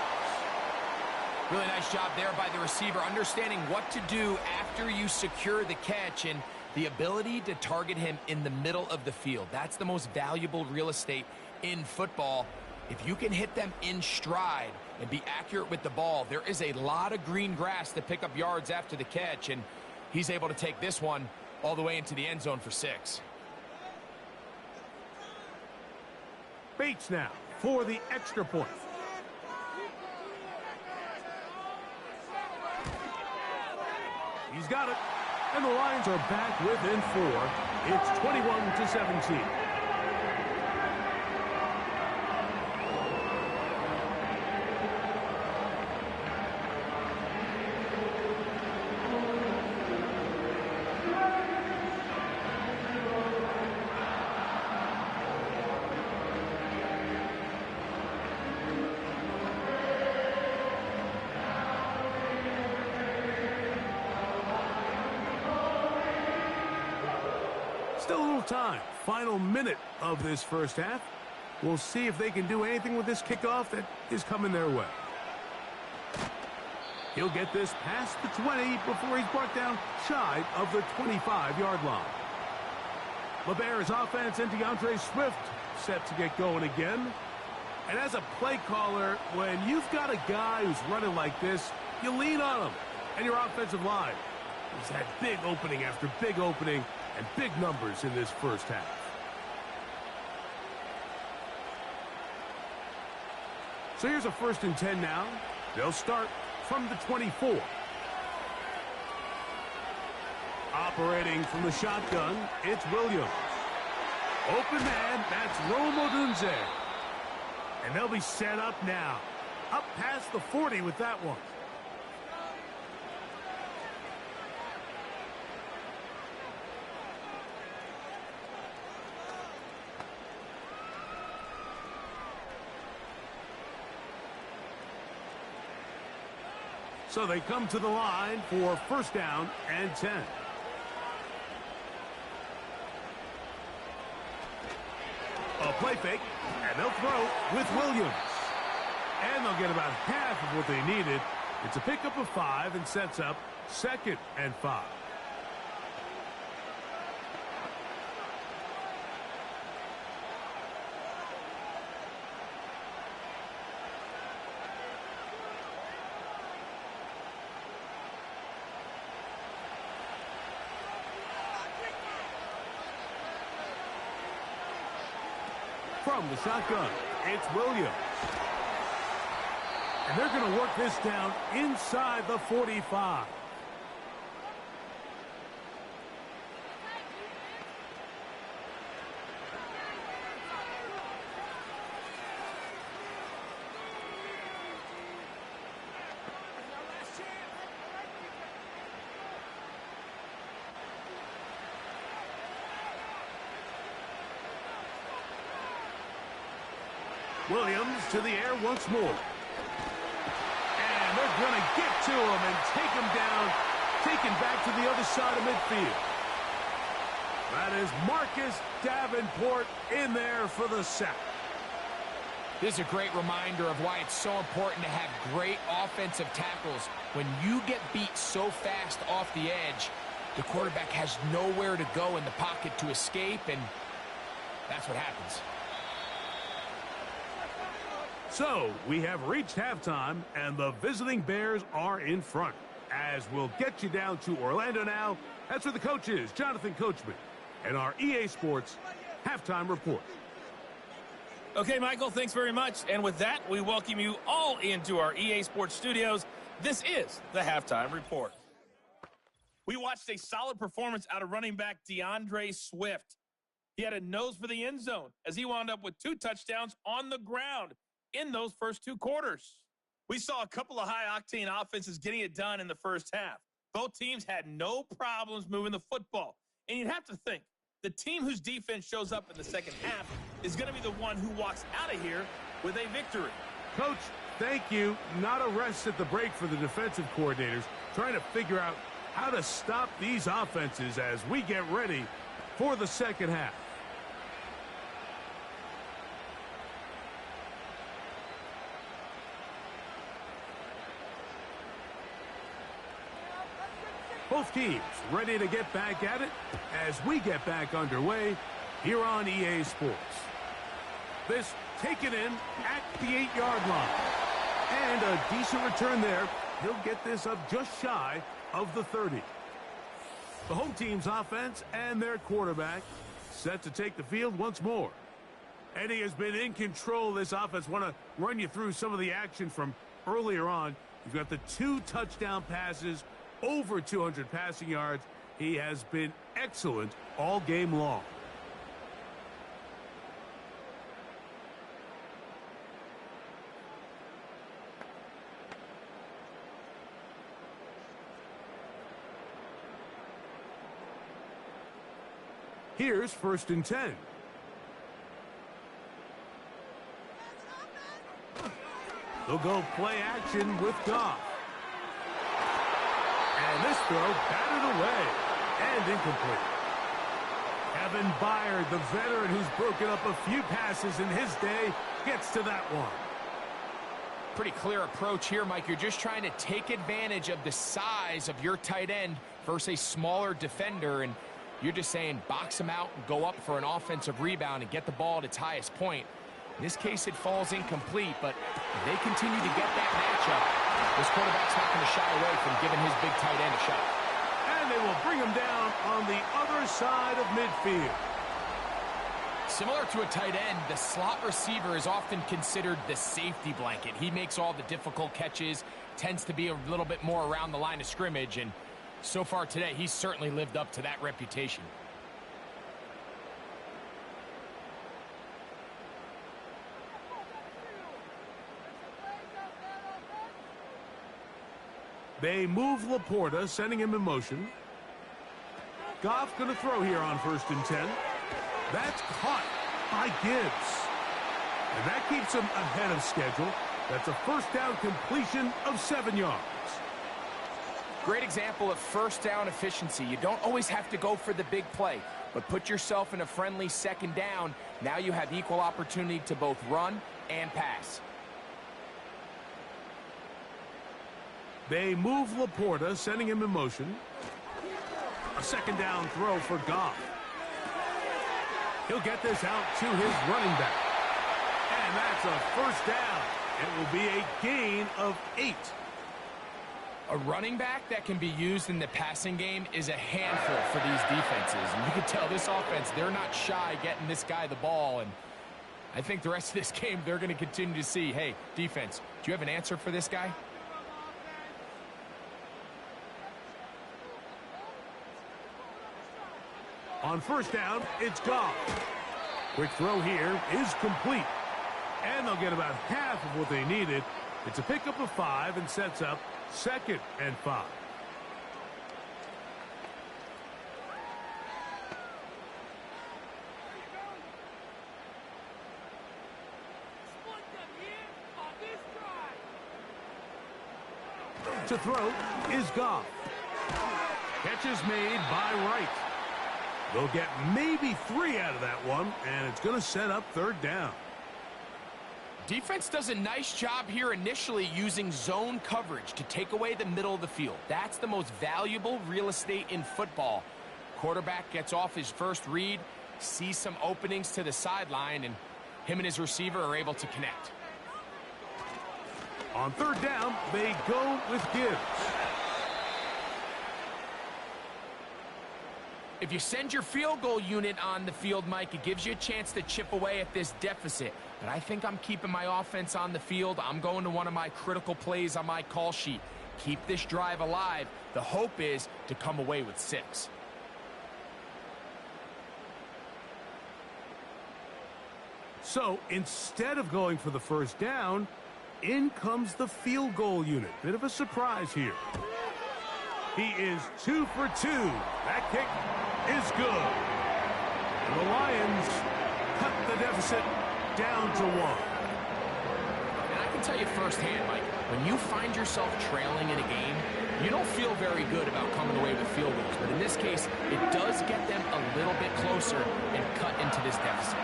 Really nice job there by the receiver, understanding what to do after you secure the catch and the ability to target him in the middle of the field. That's the most valuable real estate in football. If you can hit them in stride and be accurate with the ball, there is a lot of green grass to pick up yards after the catch, and he's able to take this one all the way into the end zone for 6. Bates now for the extra point. He's got it. And the Lions are back within 4. It's 21-17. Still a little time. Final minute of this first half. We'll see if they can do anything with this kickoff that is coming their way. He'll get this past the 20 before he's brought down shy of the 25-yard line. LeBear's offense and DeAndre Swift set to get going again. And as a play caller, when you've got a guy who's running like this, you lean on him. And your offensive line has had big opening after big opening and big numbers in this first half. So here's a 1st and 10 now. They'll start from the 24. Operating from the shotgun, it's Williams. Open man, that's Rome Odunze. And they'll be set up now. Up past the 40 with that one. So they come to the line for 1st down and 10. A play fake, and they'll throw with Williams. And they'll get about half of what they needed. It's a pickup of 5 and sets up 2nd and 5. From the shotgun, it's Williams. And they're going to work this down inside the 45. Williams to the air once more. And they're going to get to him and take him down, taken back to the other side of midfield. That is Marcus Davenport in there for the sack. This is a great reminder of why it's so important to have great offensive tackles. When you get beat so fast off the edge, the quarterback has nowhere to go in the pocket to escape, and that's what happens. So, we have reached halftime, and the visiting Bears are in front. As we'll get you down to Orlando now, that's where the coach is, Jonathan Coachman, and our EA Sports Halftime Report. Okay, Michael, thanks very much. And with that, we welcome you all into our EA Sports studios. This is the Halftime Report. We watched a solid performance out of running back DeAndre Swift. He had a nose for the end zone as he wound up with 2 touchdowns on the ground in those first 2 quarters. We saw a couple of high-octane offenses getting it done in the first half. Both teams had no problems moving the football. And you'd have to think, the team whose defense shows up in the second half is going to be the one who walks out of here with a victory. Coach, thank you. Not a rest at the break for the defensive coordinators, trying to figure out how to stop these offenses as we get ready for the second half. Both teams ready to get back at it as we get back underway here on EA Sports. This taken in at the 8-yard line. And a decent return there. He'll get this up just shy of the 30. The home team's offense and their quarterback set to take the field once more. Eddie has been in control of this offense. Want to run you through some of the action from earlier on. You've got the 2 touchdown passes, over 200 passing yards. He has been excellent all game long. Here's 1st and 10. They'll go play action with Goff. And this throw batted away and incomplete. Kevin Byard, the veteran who's broken up a few passes in his day, gets to that one. Pretty clear approach here, Mike. You're just trying to take advantage of the size of your tight end versus a smaller defender, and you're just saying box him out and go up for an offensive rebound and get the ball at its highest point. In this case, it falls incomplete, but if they continue to get that matchup, this quarterback's not going to shy away from giving his big tight end a shot. And they will bring him down on the other side of midfield. Similar to a tight end, the slot receiver is often considered the safety blanket. He makes all the difficult catches, tends to be a little bit more around the line of scrimmage, and so far today, he's certainly lived up to that reputation. They move Laporta, sending him in motion. Goff going to throw here on 1st and 10. That's caught by Gibbs. And that keeps him ahead of schedule. That's a 1st down completion of 7 yards. Great example of 1st down efficiency. You don't always have to go for the big play, but put yourself in a friendly 2nd down. Now you have equal opportunity to both run and pass. They move Laporta, sending him in motion. A 2nd down throw for Goff. He'll get this out to his running back. And that's a 1st down. It will be a gain of 8. A running back that can be used in the passing game is a handful for these defenses. And you can tell this offense, they're not shy getting this guy the ball. And I think the rest of this game, they're going to continue to see, hey, defense, do you have an answer for this guy? On 1st down, it's Goff. Quick throw here is complete. And they'll get about half of what they needed. It's a pickup of 5 and sets up 2nd and 5. To throw is Goff. Catch is made by Wright. They'll get maybe 3 out of that one, and it's going to set up third down. Defense does a nice job here initially using zone coverage to take away the middle of the field. That's the most valuable real estate in football. Quarterback gets off his first read, sees some openings to the sideline, and him and his receiver are able to connect. On third down, they go with Gibbs. If you send your field goal unit on the field, Mike, it gives you a chance to chip away at this deficit. But I think I'm keeping my offense on the field. I'm going to one of my critical plays on my call sheet. Keep this drive alive. The hope is to come away with 6. So instead of going for the first down, in comes the field goal unit. Bit of a surprise here. He is 2 for 2. That kick is good. And the Lions cut the deficit down to 1. And I can tell you firsthand, Mike, when you find yourself trailing in a game, you don't feel very good about coming away with field goals. But in this case, it does get them a little bit closer and cut into this deficit.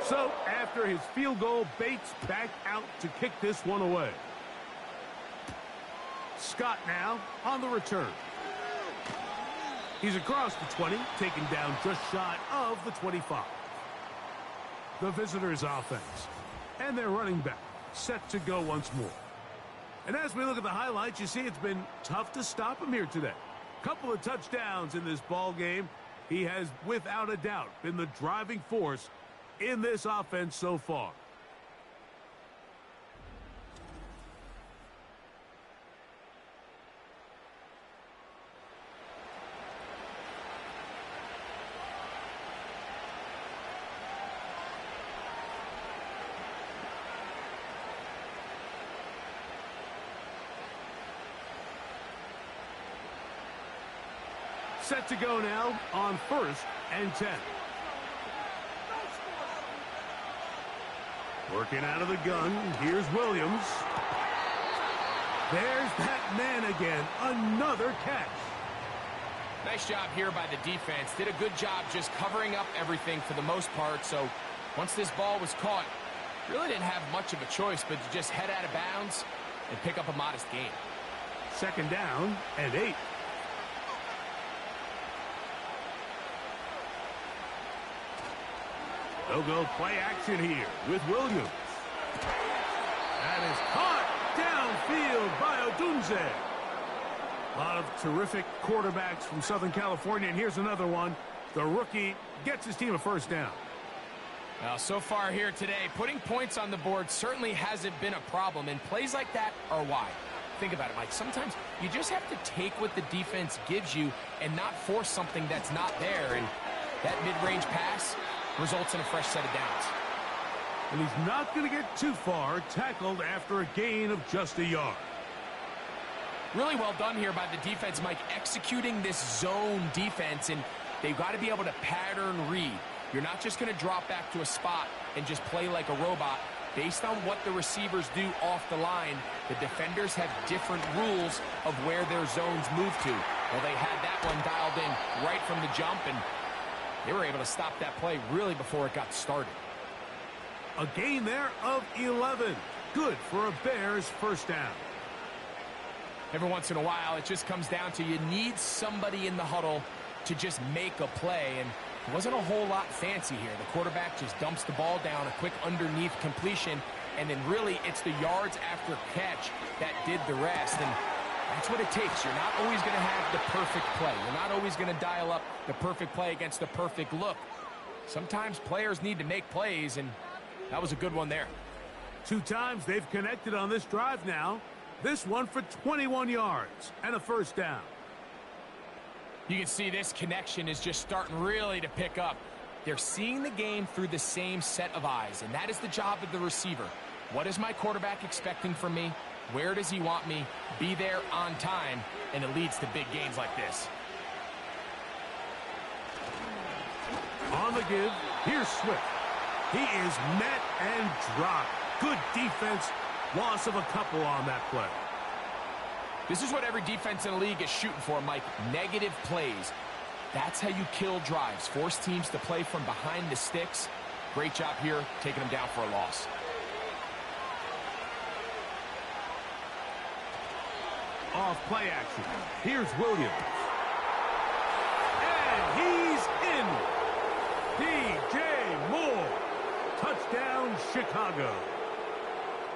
So, after his field goal, Bates back out to kick this one away. Scott now on the return. He's across the 20, taken down just shy of the 25. The visitors' offense. And their running back set to go once more. And as we look at the highlights, you see it's been tough to stop him here today. Couple of touchdowns in this ball game. He has, without a doubt, been the driving force in this offense so far. Set to go now on 1st and 10. Working out of the gun, here's Williams. There's that man again, another catch. Nice job here by the defense. Did a good job just covering up everything for the most part. So once this ball was caught, really didn't have much of a choice but to just head out of bounds and pick up a modest gain. 2nd down and 8. They'll go play action here with Williams. That is caught downfield by Odunze. A lot of terrific quarterbacks from Southern California, and here's another one. The rookie gets his team a first down. Now, so far here today, putting points on the board certainly hasn't been a problem, and plays like that are why. Think about it, Mike. Sometimes you just have to take what the defense gives you and not force something that's not there, and that mid-range pass results in a fresh set of downs. And he's not going to get too far, tackled after a gain of just a yard. Really well done here by the defense, Mike, executing this zone defense, and they've got to be able to pattern read. You're not just going to drop back to a spot and just play like a robot. Based on what the receivers do off the line, the defenders have different rules of where their zones move to. Well, they had that one dialed in right from the jump, and they were able to stop that play really before it got started. A gain there of 11. Good for a Bears first down. Every once in a while, it just comes down to you need somebody in the huddle to just make a play, and it wasn't a whole lot fancy here. The quarterback just dumps the ball down, a quick underneath completion, and then really it's the yards after catch that did the rest, and that's what it takes. You're not always going to have the perfect play. You're not always going to dial up the perfect play against the perfect look. Sometimes players need to make plays, and that was a good one there. 2 times they've connected on this drive now. This one for 21 yards and a first down. You can see this connection is just starting really to pick up. They're seeing the game through the same set of eyes, and that is the job of the receiver. What is my quarterback expecting from me? Where does he want me? Be there on time, and it leads to big gains like this. On the give, Here's Swift. He is met and dropped. Good defense. Loss of a couple on that play. This is what every defense in the league is shooting for, Mike. Negative plays. That's how you kill drives. Force teams to play from behind the sticks. Great job here, taking them down for a loss. Off play action. Here's Williams. And he's in. DJ Moore. Touchdown, Chicago.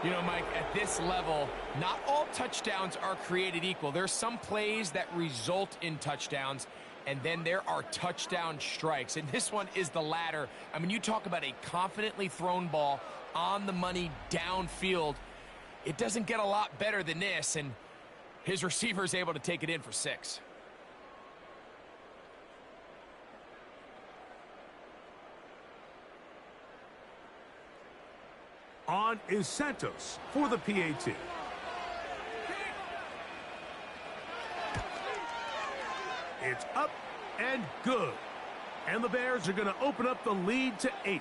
You know, Mike, at this level, not all touchdowns are created equal. There's some plays that result in touchdowns, and then there are touchdown strikes. And this one is the latter. I mean, you talk about a confidently thrown ball on the money downfield. It doesn't get a lot better than this, and his receiver is able to take it in for 6. On is Santos for the PAT. It's up and good. And the Bears are going to open up the lead to 8.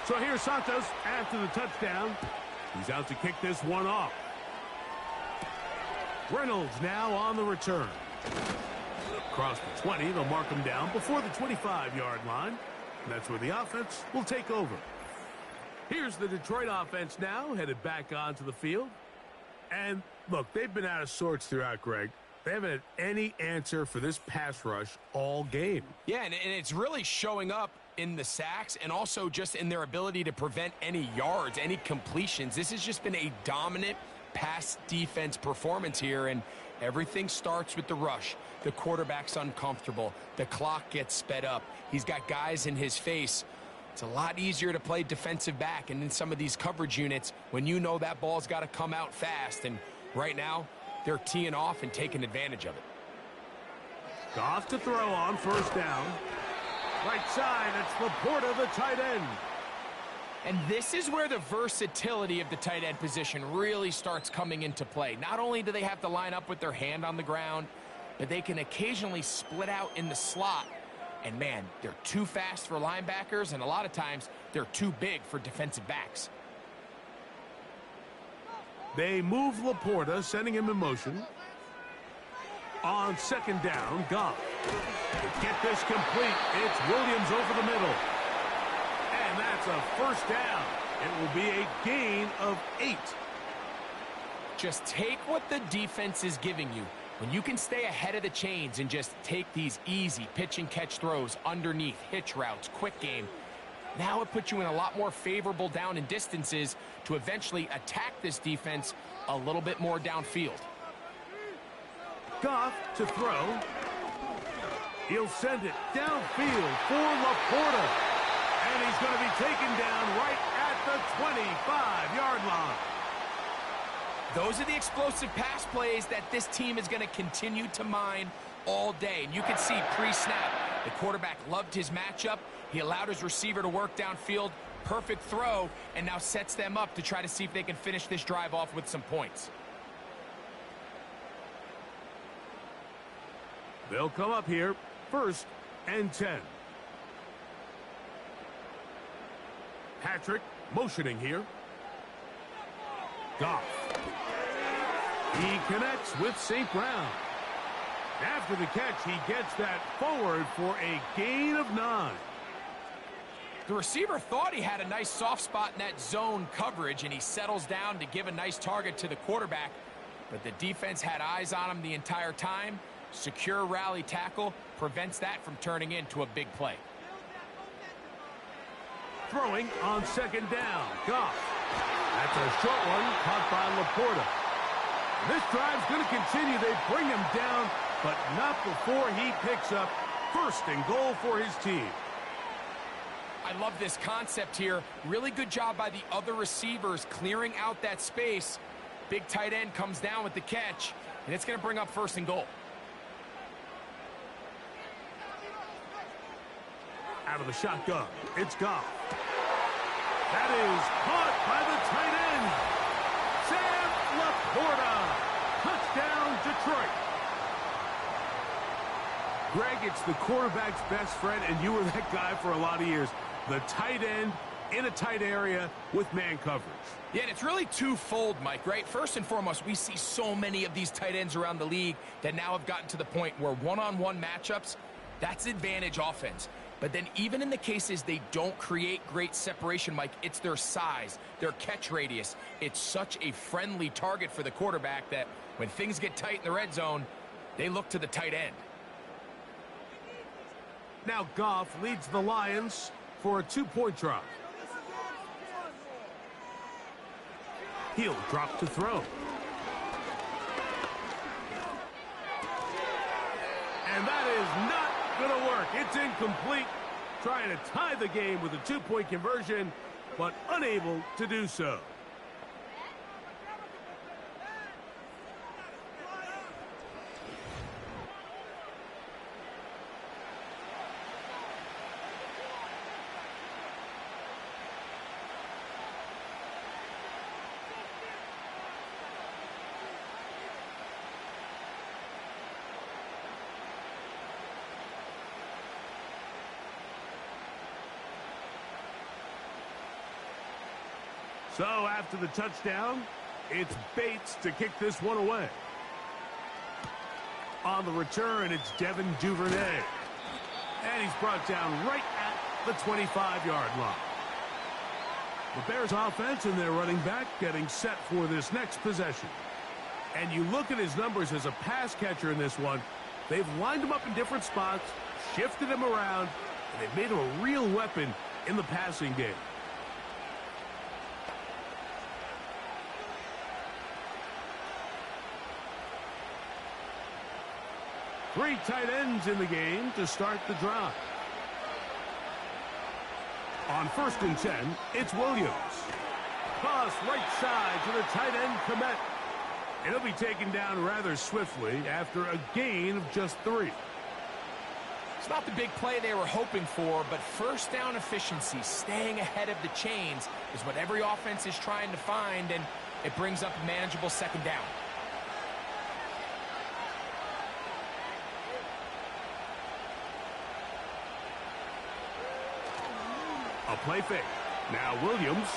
So here's Santos after the touchdown. He's out to kick this one off. Reynolds now on the return. Across the 20, they'll mark him down before the 25-yard line. And that's where the offense will take over. Here's the Detroit offense now, headed back onto the field. And, look, they've been out of sorts throughout, Greg. They haven't had any answer for this pass rush all game. Yeah, and it's really showing up in the sacks and also just in their ability to prevent any yards, any completions. This has just been a dominant pass defense performance here, and everything starts with the rush. The quarterback's uncomfortable. The clock gets sped up. He's got guys in his face. It's a lot easier to play defensive back, and in some of these coverage units, when you know that ball's got to come out fast, and right now, they're teeing off and taking advantage of it. Goff to throw on first down. Right side, it's Laporta, the tight end. And this is where the versatility of the tight end position really starts coming into play. Not only do they have to line up with their hand on the ground, but they can occasionally split out in the slot. And man, they're too fast for linebackers, and a lot of times they're too big for defensive backs. They move Laporta, sending him in motion. On second down, Goff. Get this complete. It's Williams over the middle. And that's a first down. It will be a gain of 8. Just take what the defense is giving you. When you can stay ahead of the chains and just take these easy pitch and catch throws underneath, hitch routes, quick game, now it puts you in a lot more favorable down and distances to eventually attack this defense a little bit more downfield. Goff to throw. He'll send it downfield for Laporta. And he's going to be taken down right at the 25-yard line. Those are the explosive pass plays that this team is going to continue to mine all day. And you can see pre-snap, the quarterback loved his matchup. He allowed his receiver to work downfield. Perfect throw, and now sets them up to try to see if they can finish this drive off with some points. They'll come up here, 1st and 10. Patrick motioning here. Goff. He connects with St. Brown. After the catch, he gets that forward for a gain of 9. The receiver thought he had a nice soft spot in that zone coverage, and he settles down to give a nice target to the quarterback. But the defense had eyes on him the entire time. Secure rally tackle prevents that from turning into a big play. Throwing on second down. Goff. That's a short one caught by Laporta. This drive's going to continue. They bring him down, but not before he picks up 1st and goal for his team. I love this concept here. Really good job by the other receivers clearing out that space. Big tight end comes down with the catch, and it's going to bring up 1st and goal. Out of the shotgun, it's Goff. That is caught by the tight end, Sam Laporta. Touchdown, Detroit. Greg, it's the quarterback's best friend, and you were that guy for a lot of years. The tight end in a tight area with man coverage. Yeah, and it's really twofold, Mike, right? First and foremost, we see so many of these tight ends around the league that now have gotten to the point where one-on-one matchups, that's advantage offense. But then even in the cases they don't create great separation, Mike, it's their size, their catch radius. It's such a friendly target for the quarterback that when things get tight in the red zone, they look to the tight end. Now Goff leads the Lions for a 2-point try. He'll drop to throw. And that is not going to work. It's incomplete. Trying to tie the game with a 2-point conversion, but unable to do so. So after the touchdown, it's Bates to kick this one away. On the return, it's Devin Duvernay. And he's brought down right at the 25-yard line. The Bears offense and their running back getting set for this next possession. And you look at his numbers as a pass catcher in this one. They've lined him up in different spots, shifted him around, and they've made him a real weapon in the passing game. Three tight ends in the game to start the drive. On 1st and 10, it's Williams. Toss right side to the tight end, Komet. And he'll be taken down rather swiftly after a gain of just 3. It's not the big play they were hoping for, but first down efficiency, staying ahead of the chains, is what every offense is trying to find, and it brings up a manageable 2nd down. A play fake. Now Williams.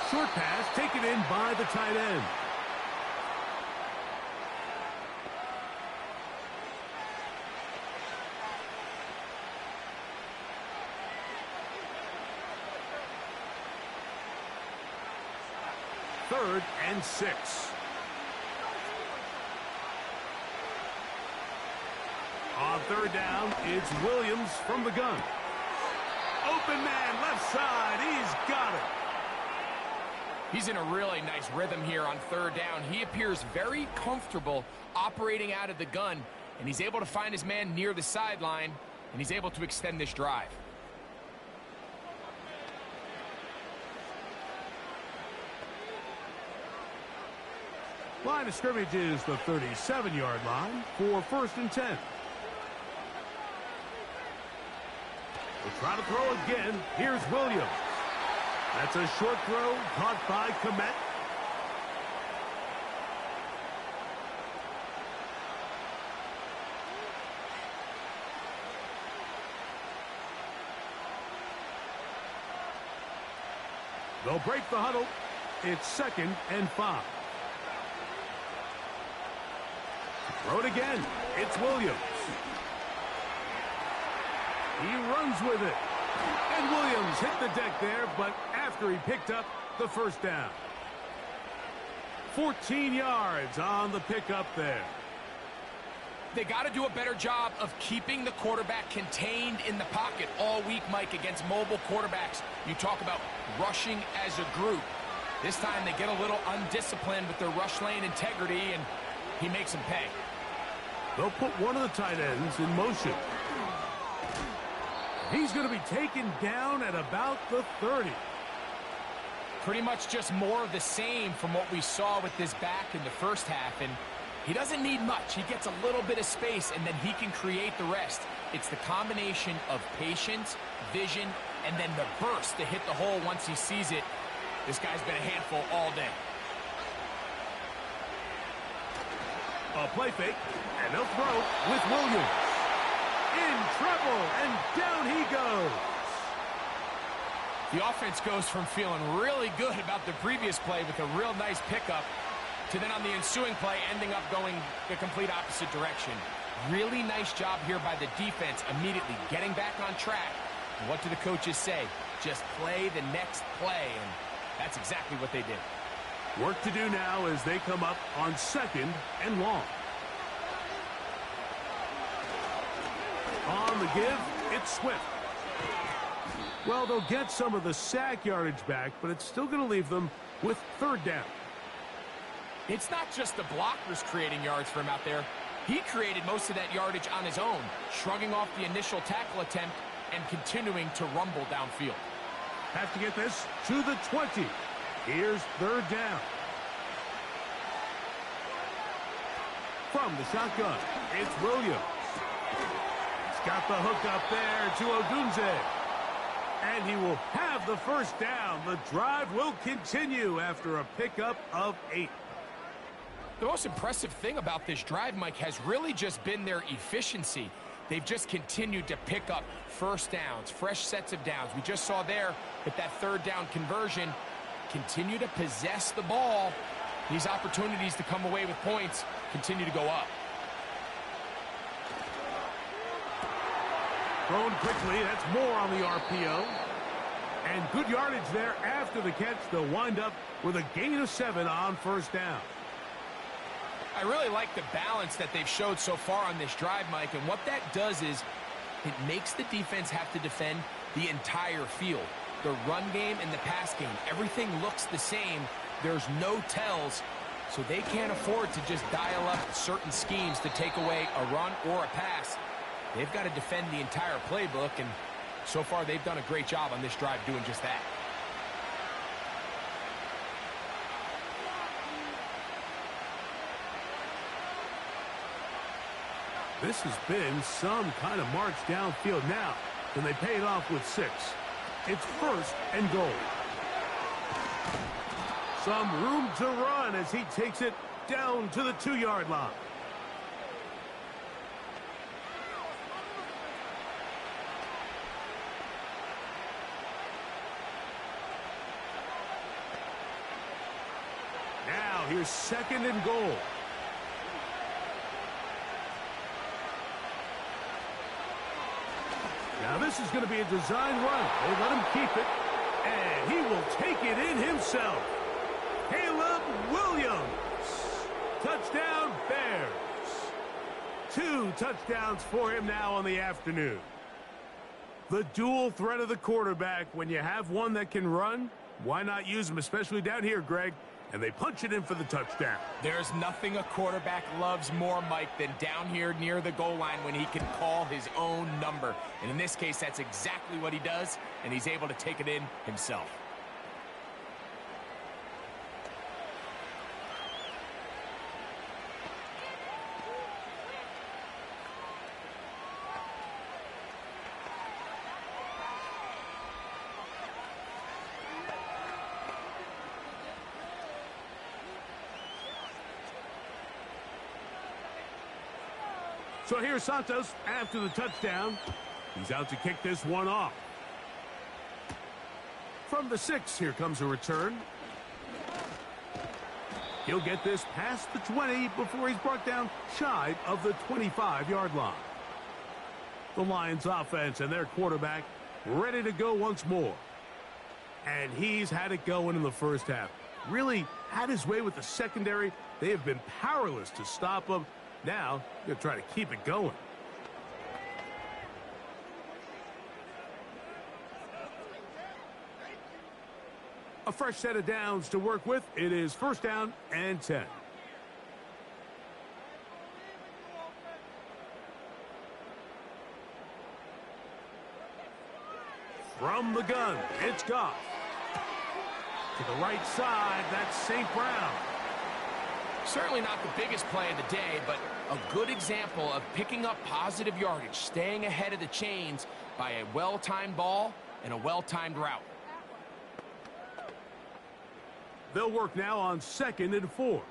Short pass taken in by the tight end. Third and 6. On 3rd down, it's Williams from the gun. Open man, left side. He's got it. He's in a really nice rhythm here on 3rd down. He appears very comfortable operating out of the gun, and he's able to find his man near the sideline, and he's able to extend this drive. Line of scrimmage is the 37-yard line for 1st and 10. We'll try to throw again. Here's Williams. That's a short throw caught by Komet. They'll break the huddle. It's 2nd and 5. Throw it again. It's Williams. He runs with it. And Williams hit the deck there, but after he picked up the 1st down. 14 yards on the pickup there. They got to do a better job of keeping the quarterback contained in the pocket all week, Mike, against mobile quarterbacks. You talk about rushing as a group. This time they get a little undisciplined with their rush lane integrity, and he makes them pay. They'll put one of the tight ends in motion. He's going to be taken down at about the 30. Pretty much just more of the same from what we saw with this back in the first half. And he doesn't need much. He gets a little bit of space, and then he can create the rest. It's the combination of patience, vision, and then the burst to hit the hole once he sees it. This guy's been a handful all day. A play fake, and they'll throw with Williams. In trouble, and down he goes. The offense goes from feeling really good about the previous play with a real nice pickup to then on the ensuing play ending up going the complete opposite direction. Really nice job here by the defense immediately getting back on track. And what do the coaches say? Just play the next play, and that's exactly what they did. Work to do now as they come up on 2nd and long. On the give, it's Swift. Well, they'll get some of the sack yardage back, but it's still going to leave them with 3rd down. It's not just the blockers creating yards for him out there. He created most of that yardage on his own, shrugging off the initial tackle attempt and continuing to rumble downfield. Have to get this to the 20. Here's 3rd down. From the shotgun, it's Williams. He's got the hook up there to Odunze. And he will have the 1st down. The drive will continue after a pickup of 8. The most impressive thing about this drive, Mike, has really just been their efficiency. They've just continued to pick up 1st downs, fresh sets of downs. We just saw there with that 3rd down conversion, continue to possess the ball. These opportunities to come away with points continue to go up. Thrown quickly, that's more on the RPO. And good yardage there after the catch. They'll wind up with a gain of 7 on 1st down. I really like the balance that they've showed so far on this drive, Mike, and what that does is it makes the defense have to defend the entire field. The run game and the pass game, everything looks the same. There's no tells, so they can't afford to just dial up certain schemes to take away a run or a pass. They've got to defend the entire playbook, and so far they've done a great job on this drive doing just that. This has been some kind of march downfield now. Can they pay it off with 6? It's 1st and goal. Some room to run as he takes it down to the 2-yard line. Now here's 2nd and goal. Now this is going to be a design run. They let him keep it, and he will take it in himself. Caleb Williams. Touchdown, Bears. 2 touchdowns for him now on the afternoon. The dual threat of the quarterback. When you have one that can run, why not use him, especially down here, Greg? And they punch it in for the touchdown. There's nothing a quarterback loves more, Mike, than down here near the goal line when he can call his own number. And in this case, that's exactly what he does, and he's able to take it in himself. So here's Santos after the touchdown. He's out to kick this one off. From the 6, here comes a return. He'll get this past the 20 before he's brought down shy of the 25-yard line. The Lions offense and their quarterback ready to go once more. And he's had it going in the first half. Really had his way with the secondary. They have been powerless to stop him. Now, going to try to keep it going. A fresh set of downs to work with. It is 1st down and 10. From the gun, it's Goff. To the right side, that's St. Brown. Certainly not the biggest play of the day, but a good example of picking up positive yardage, staying ahead of the chains by a well-timed ball and a well-timed route. They'll work now on 2nd and 4.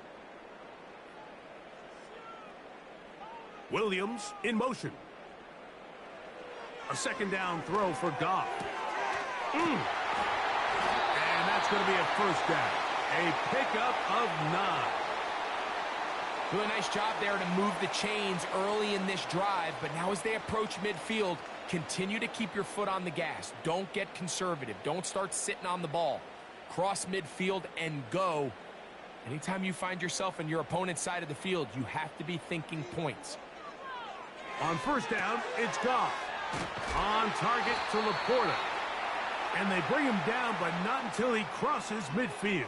Williams in motion. A 2nd down throw for Goff. And that's going to be a 1st down. A pickup of 9. Doing a nice job there to move the chains early in this drive, but now as they approach midfield, continue to keep your foot on the gas. Don't get conservative. Don't start sitting on the ball. Cross midfield and go. Anytime you find yourself on your opponent's side of the field, you have to be thinking points. On 1st down, it's Goff. On target to Laporta. And they bring him down, but not until he crosses midfield.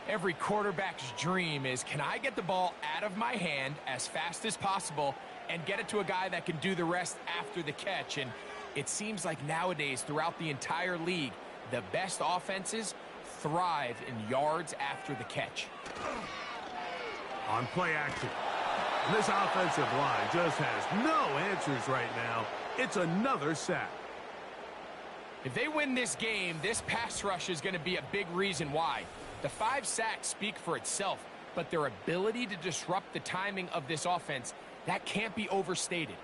Every quarterback's dream is, can I get the ball out of my hand as fast as possible and get it to a guy that can do the rest after the catch? And it seems like nowadays, throughout the entire league, the best offenses thrive in yards after the catch. On play action. And this offensive line just has no answers right now. It's another sack. If they win this game, this pass rush is going to be a big reason why. The 5 sacks speak for itself, but their ability to disrupt the timing of this offense, that can't be overstated.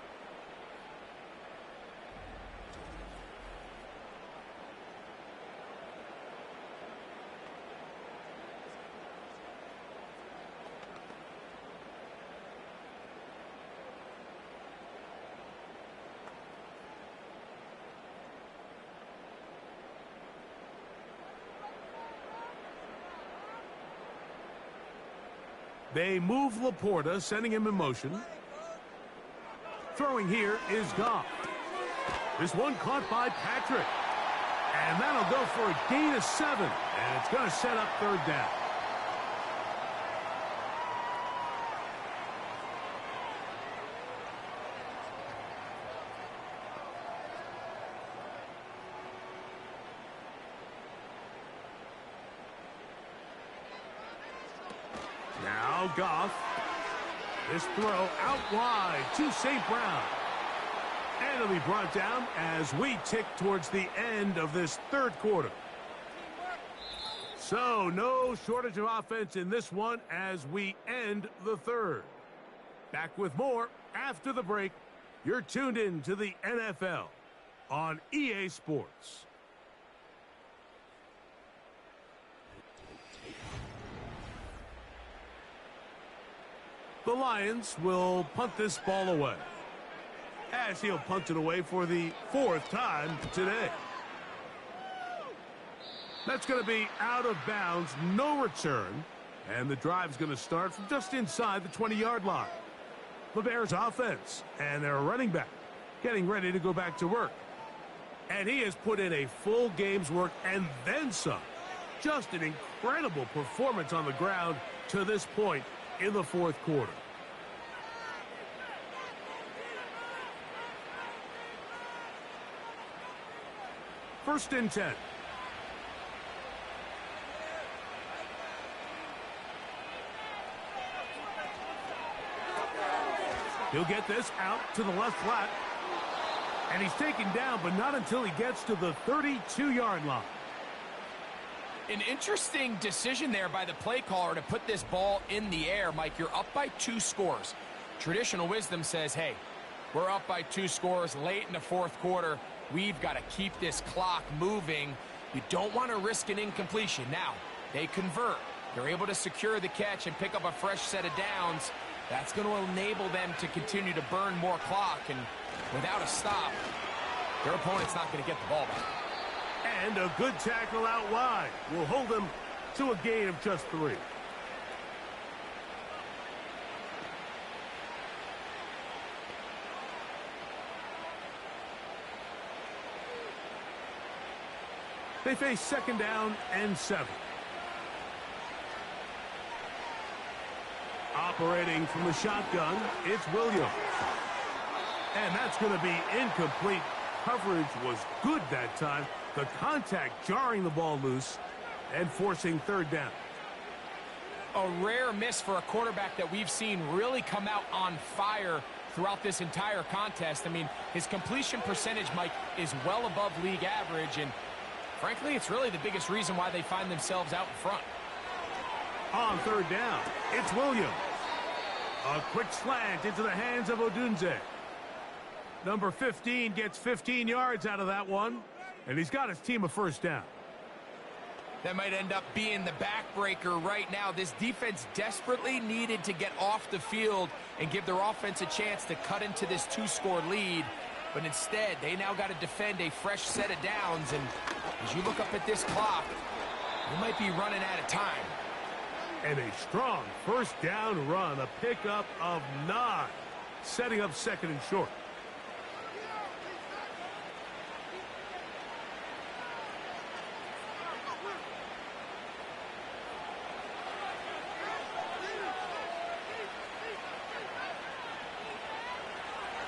They move Laporta, sending him in motion. Throwing here is Goff. This one caught by Patrick. And that'll go for a gain of 7. And it's going to set up 3rd down. Now Goff. This throw out wide to St. Brown. And it'll be brought down as we tick towards the end of this 3rd quarter. So no shortage of offense in this one as we end the 3rd. Back with more after the break. You're tuned in to the NFL on EA Sports. The Lions will punt this ball away, as he'll punt it away for the 4th time today. That's going to be out of bounds, no return, and the drive's going to start from just inside the 20-yard line. The Bears offense and their running back getting ready to go back to work. And he has put in a full game's work and then some. Just an incredible performance on the ground to this point in the 4th quarter. First and 10. He'll get this out to the left flat. And he's taken down, but not until he gets to the 32-yard line. An interesting decision there by the play caller to put this ball in the air. Mike, you're up by 2 scores. Traditional wisdom says, hey, we're up by 2 scores late in the 4th quarter. We've got to keep this clock moving. You don't want to risk an incompletion. Now, they convert. They're able to secure the catch and pick up a fresh set of downs. That's going to enable them to continue to burn more clock. And without a stop, their opponent's not going to get the ball back. And a good tackle out wide will hold them to a gain of just 3. They face 2nd down and 7. Operating from the shotgun, it's Williams. And that's going to be incomplete. coverage was good that time. The contact jarring the ball loose and forcing third down. A rare miss for a quarterback that we've seen really come out on fire throughout this entire contest. I mean, his completion percentage, Mike, is well above league average, and frankly, it's really the biggest reason why they find themselves out in front. On third down, it's Williams. A quick slant into the hands of Odunze. Number 15 gets 15 yards out of that one, and he's got his team a first down. That might end up being the backbreaker right now. This defense desperately needed to get off the field and give their offense a chance to cut into this two-score lead. But instead, they now got to defend a fresh set of downs. And as you look up at this clock, you might be running out of time. And a strong first down run, a pickup of 9, setting up second and short.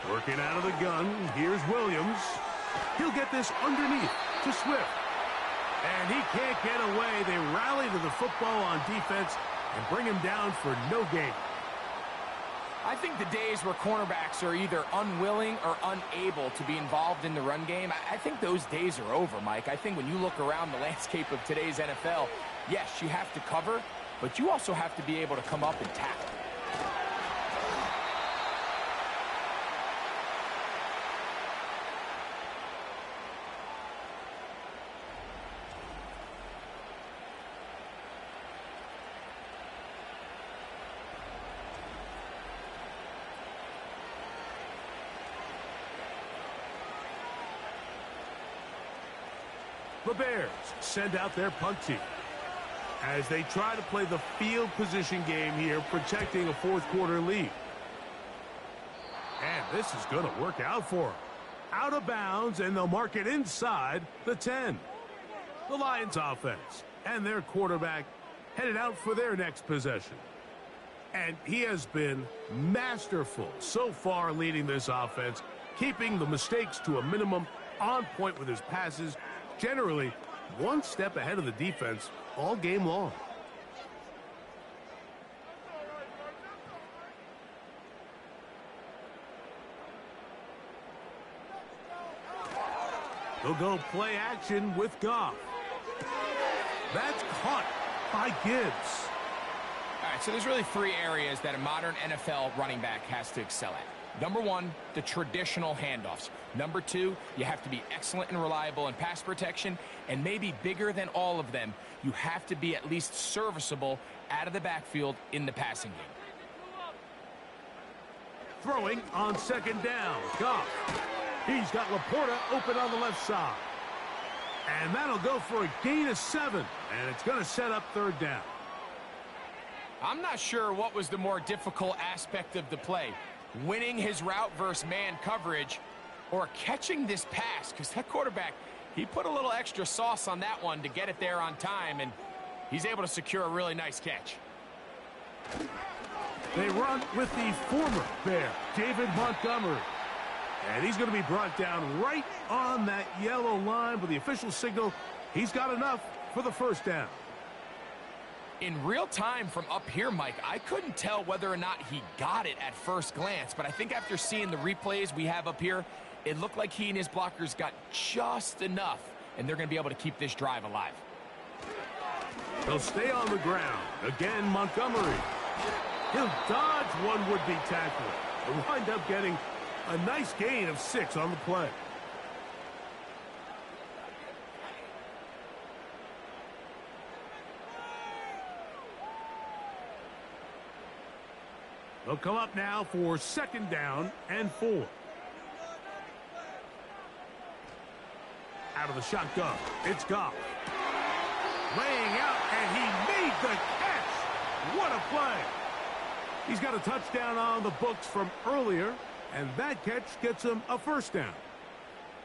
Working out of the gun, here's Williams. He'll get this underneath to Swift. And he can't get away. They rally to the football on defense and bring him down for no gain. I think the days where cornerbacks are either unwilling or unable to be involved in the run game, I think those days are over, Mike. I think when you look around the landscape of today's NFL, yes, you have to cover, but you also have to be able to come up and tackle. The Bears send out their punt team as they try to play the field position game here, protecting a fourth quarter lead. And this is going to work out for them. Out of bounds, and they'll mark it inside the 10. The Lions offense and their quarterback headed out for their next possession. And he has been masterful so far leading this offense, keeping the mistakes to a minimum, on point with his passes, generally one step ahead of the defense all game long. They'll go play action with Goff. That's caught by Gibbs. All right, so there's really 3 areas that a modern NFL running back has to excel at. Number 1, the traditional handoffs. Number 2, you have to be excellent and reliable in pass protection. And maybe bigger than all of them, you have to be at least serviceable out of the backfield in the passing game. Throwing on second down, Goff. He's got Laporta open on the left side. And that'll go for a gain of 7. And it's going to set up third down. I'm not sure what was the more difficult aspect of the play. Winning his route versus man coverage, or catching this pass, because that quarterback, he put a little extra sauce on that one to get it there on time, and he's able to secure a really nice catch. They run with the former Bear, David Montgomery. And he's going to be brought down right on that yellow line, but the official signal, he's got enough for the first down. In real time from up here, Mike, I couldn't tell whether or not he got it at first glance, but I think after seeing the replays we have up here, it looked like he and his blockers got just enough, and they're going to be able to keep this drive alive. They'll stay on the ground. Again, Montgomery. He'll dodge one would-be tackler and wind up getting a nice gain of 6 on the play. They'll come up now for second down and 4. Out of the shotgun, it's Goff. Laying out, and he made the catch. What a play. He's got a touchdown on the books from earlier, and that catch gets him a first down.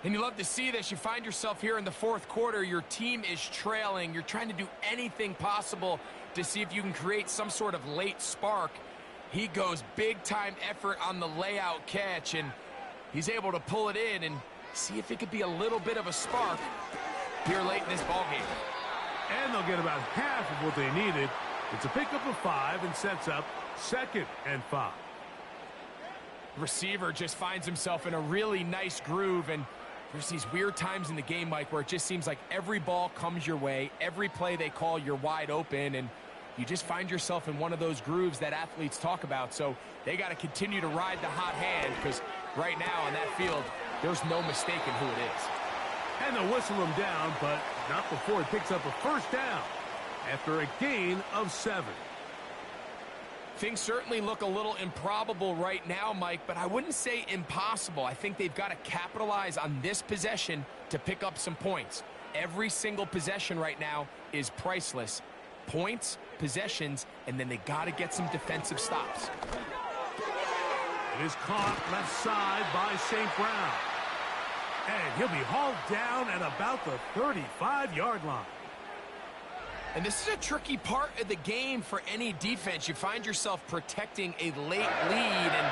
And you love to see this. You find yourself here in the fourth quarter. Your team is trailing. You're trying to do anything possible to see if you can create some sort of late spark. He goes big-time effort on the layout catch, and he's able to pull it in and See if it could be a little bit of a spark here late in this ballgame. And they'll get about half of what they needed. It's a pickup of 5 and sets up 2nd and 5. Receiver just finds himself in a really nice groove, and there's these weird times in the game, Mike, where it just seems like every ball comes your way, every play they call, you're wide open, and you just find yourself in one of those grooves that athletes talk about. So they got to continue to ride the hot hand, because right now on that field, there's no mistaking who it is. And they'll whistle him down, but not before he picks up a first down after a gain of 7. Things certainly look a little improbable right now, Mike, but I wouldn't say impossible. I think they've got to capitalize on this possession to pick up some points. Every single possession right now is priceless. Points, possessions, and then they got to get some defensive stops. It is caught left side by St. Brown. And he'll be hauled down at about the 35-yard line. And this is a tricky part of the game for any defense. You find yourself protecting a late lead, and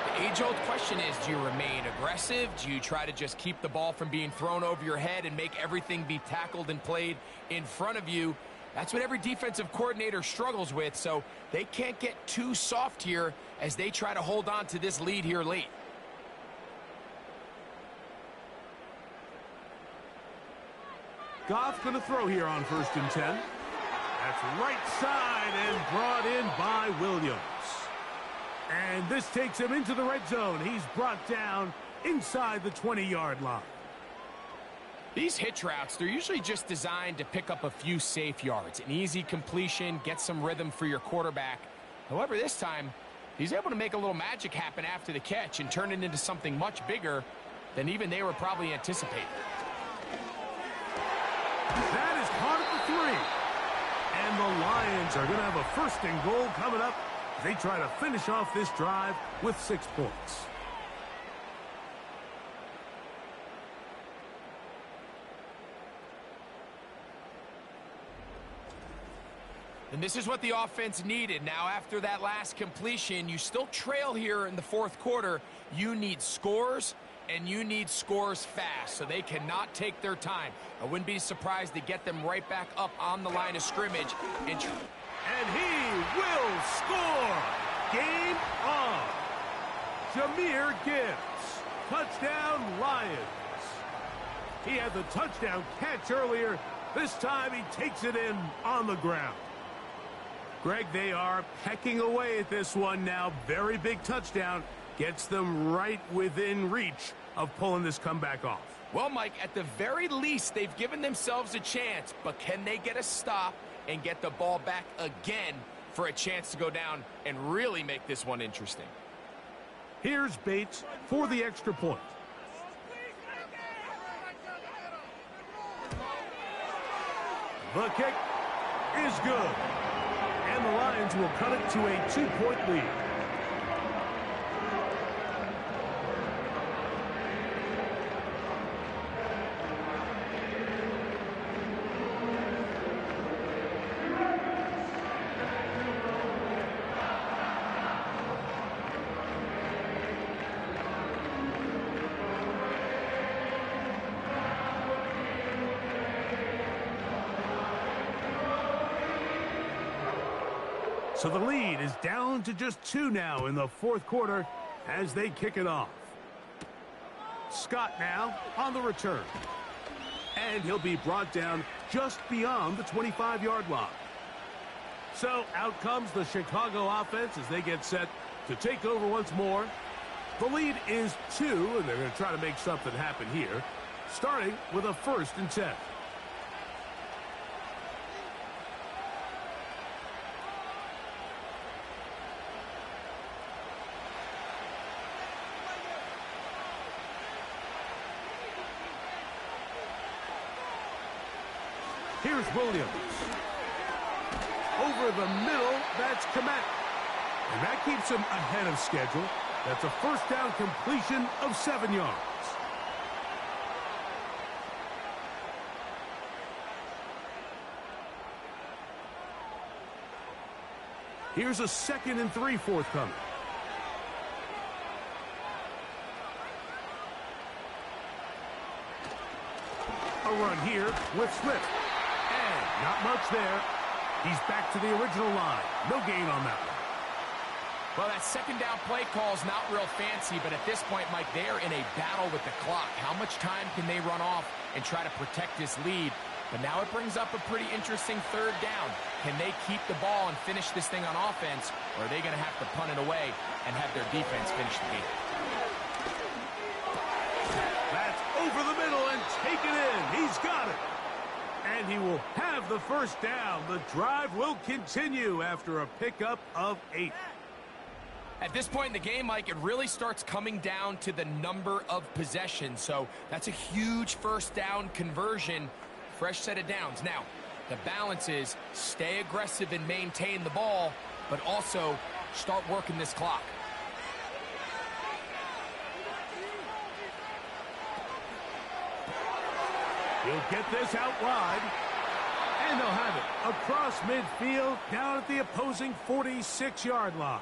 the age-old question is, do you remain aggressive? Do you try to just keep the ball from being thrown over your head and make everything be tackled and played in front of you? That's what every defensive coordinator struggles with, so they can't get too soft here as they try to hold on to this lead here late. Goff going to throw here on 1st and 10. That's right side and brought in by Williams. And this takes him into the red zone. He's brought down inside the 20-yard line. These hitch routes, they're usually just designed to pick up a few safe yards. An easy completion, get some rhythm for your quarterback. However, this time, he's able to make a little magic happen after the catch and turn it into something much bigger than even they were probably anticipating. That is caught at the 3. And the Lions are going to have a 1st and goal coming up. They try to finish off this drive with 6 points. And this is what the offense needed. Now, after that last completion, you still trail here in the 4th quarter. You need scores, and you need scores fast, so they cannot take their time. I wouldn't be surprised to get them right back up on the line of scrimmage. And he will score! Game on! Jahmyr Gibbs. Touchdown, Lions. He had the touchdown catch earlier. This time he takes it in on the ground. Greg, they are pecking away at this one now. Very big touchdown. Gets them right within reach of pulling this comeback off. Well, Mike, at the very least, they've given themselves a chance, but can they get a stop and get the ball back again for a chance to go down and really make this one interesting? Here's Bates for the extra point. The kick is good. And the Lions will cut it to a 2-point lead. So the lead is down to just 2 now in the 4th quarter as they kick it off. Scott now on the return. And he'll be brought down just beyond the 25-yard line. So out comes the Chicago offense as they get set to take over once more. The lead is 2, and they're going to try to make something happen here, starting with a 1st and 10. Here's Williams. Over the middle, that's Kmet. And that keeps him ahead of schedule. That's a 1st down completion of 7 yards. Here's a 2nd and 3 forthcoming. power run here with Swift. And not much there. He's back to the original line. No gain on that one. Well, that second down play call is not real fancy, but at this point, Mike, they are in a battle with the clock. How much time can they run off and try to protect this lead? But now it brings up a pretty interesting third down. Can they keep the ball and finish this thing on offense, or are they going to have to punt it away and have their defense finish the game? That's over the middle and taken in. He's got it. And he will have the first down. The drive will continue after a pickup of 8. At this point in the game, Mike, it really starts coming down to the number of possessions. So that's a huge first down conversion. Fresh set of downs. Now, the balance is stay aggressive and maintain the ball, but also start working this clock. He'll get this out wide. And they'll have it across midfield down at the opposing 46-yard line.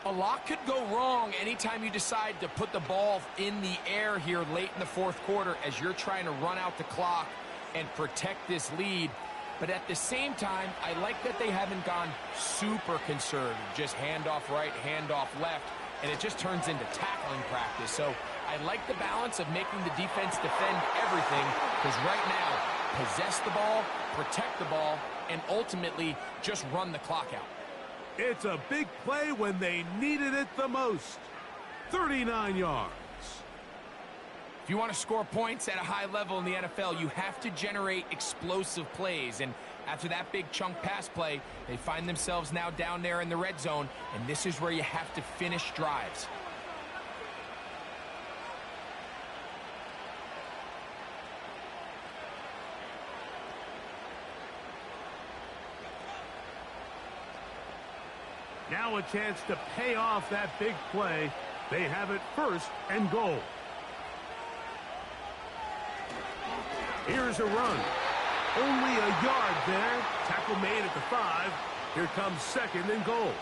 A lot could go wrong anytime you decide to put the ball in the air here late in the fourth quarter as you're trying to run out the clock and protect this lead. But at the same time, I like that they haven't gone super conservative, just handoff right, handoff left, and it just turns into tackling practice. So I like the balance of making the defense defend everything, because right now, possess the ball, protect the ball, and ultimately just run the clock out. It's a big play when they needed it the most. 39 yards. If you want to score points at a high level in the NFL, you have to generate explosive plays. And after that big chunk pass play, they find themselves now down there in the red zone, and this is where you have to finish drives. Now a chance to pay off that big play. They have it first and goal. Here's a run. Only a yard there. Tackle made at the 5. Here comes second and goal.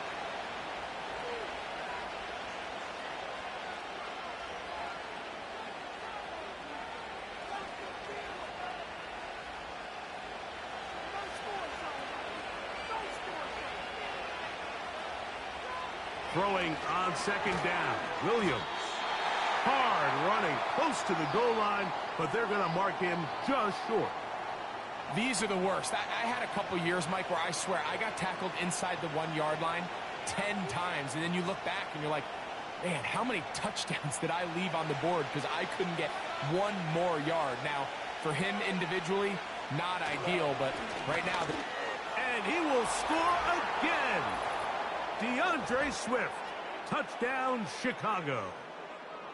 Throwing on second down. Williams. Hard running close to the goal line, but they're going to mark him just short. These are the worst. I had a couple years, Mike, where I swear I got tackled inside the 1-yard line 10 times, and then you look back and you're like, man, how many touchdowns did I leave on the board because I couldn't get one more yard? Now, for him individually, not ideal, but right now... And he will score again. DeAndre Swift, touchdown Chicago.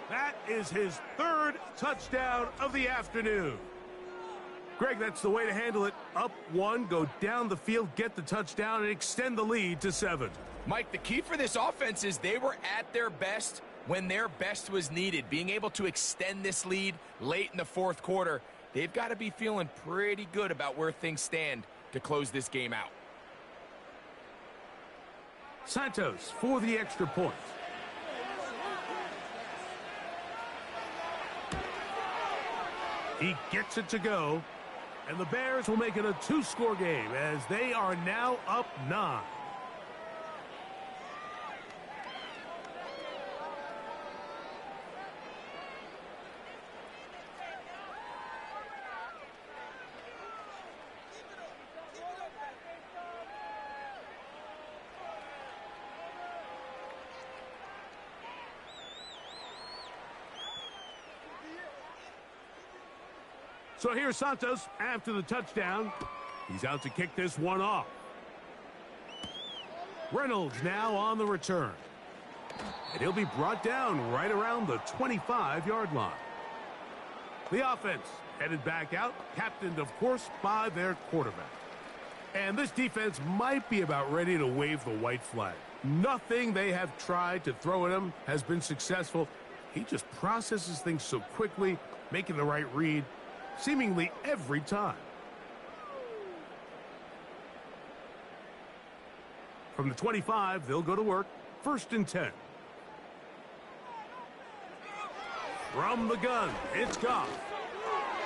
That is his 3rd touchdown of the afternoon. Greg, that's the way to handle it. Up 1, go down the field, get the touchdown, and extend the lead to 7. Mike, the key for this offense is they were at their best when their best was needed. Being able to extend this lead late in the fourth quarter, they've got to be feeling pretty good about where things stand to close this game out. Santos for the extra point. He gets it to go, and the Bears will make it a 2-score game as they are now up 9. So here's Santos after the touchdown. He's out to kick this one off. Reynolds now on the return. And he'll be brought down right around the 25-yard line. The offense headed back out, captained, of course, by their quarterback. And this defense might be about ready to wave the white flag. Nothing they have tried to throw at him has been successful. He just processes things so quickly, making the right read seemingly every time. From the 25, they'll go to work. 1st and 10. From the gun, it's Goff.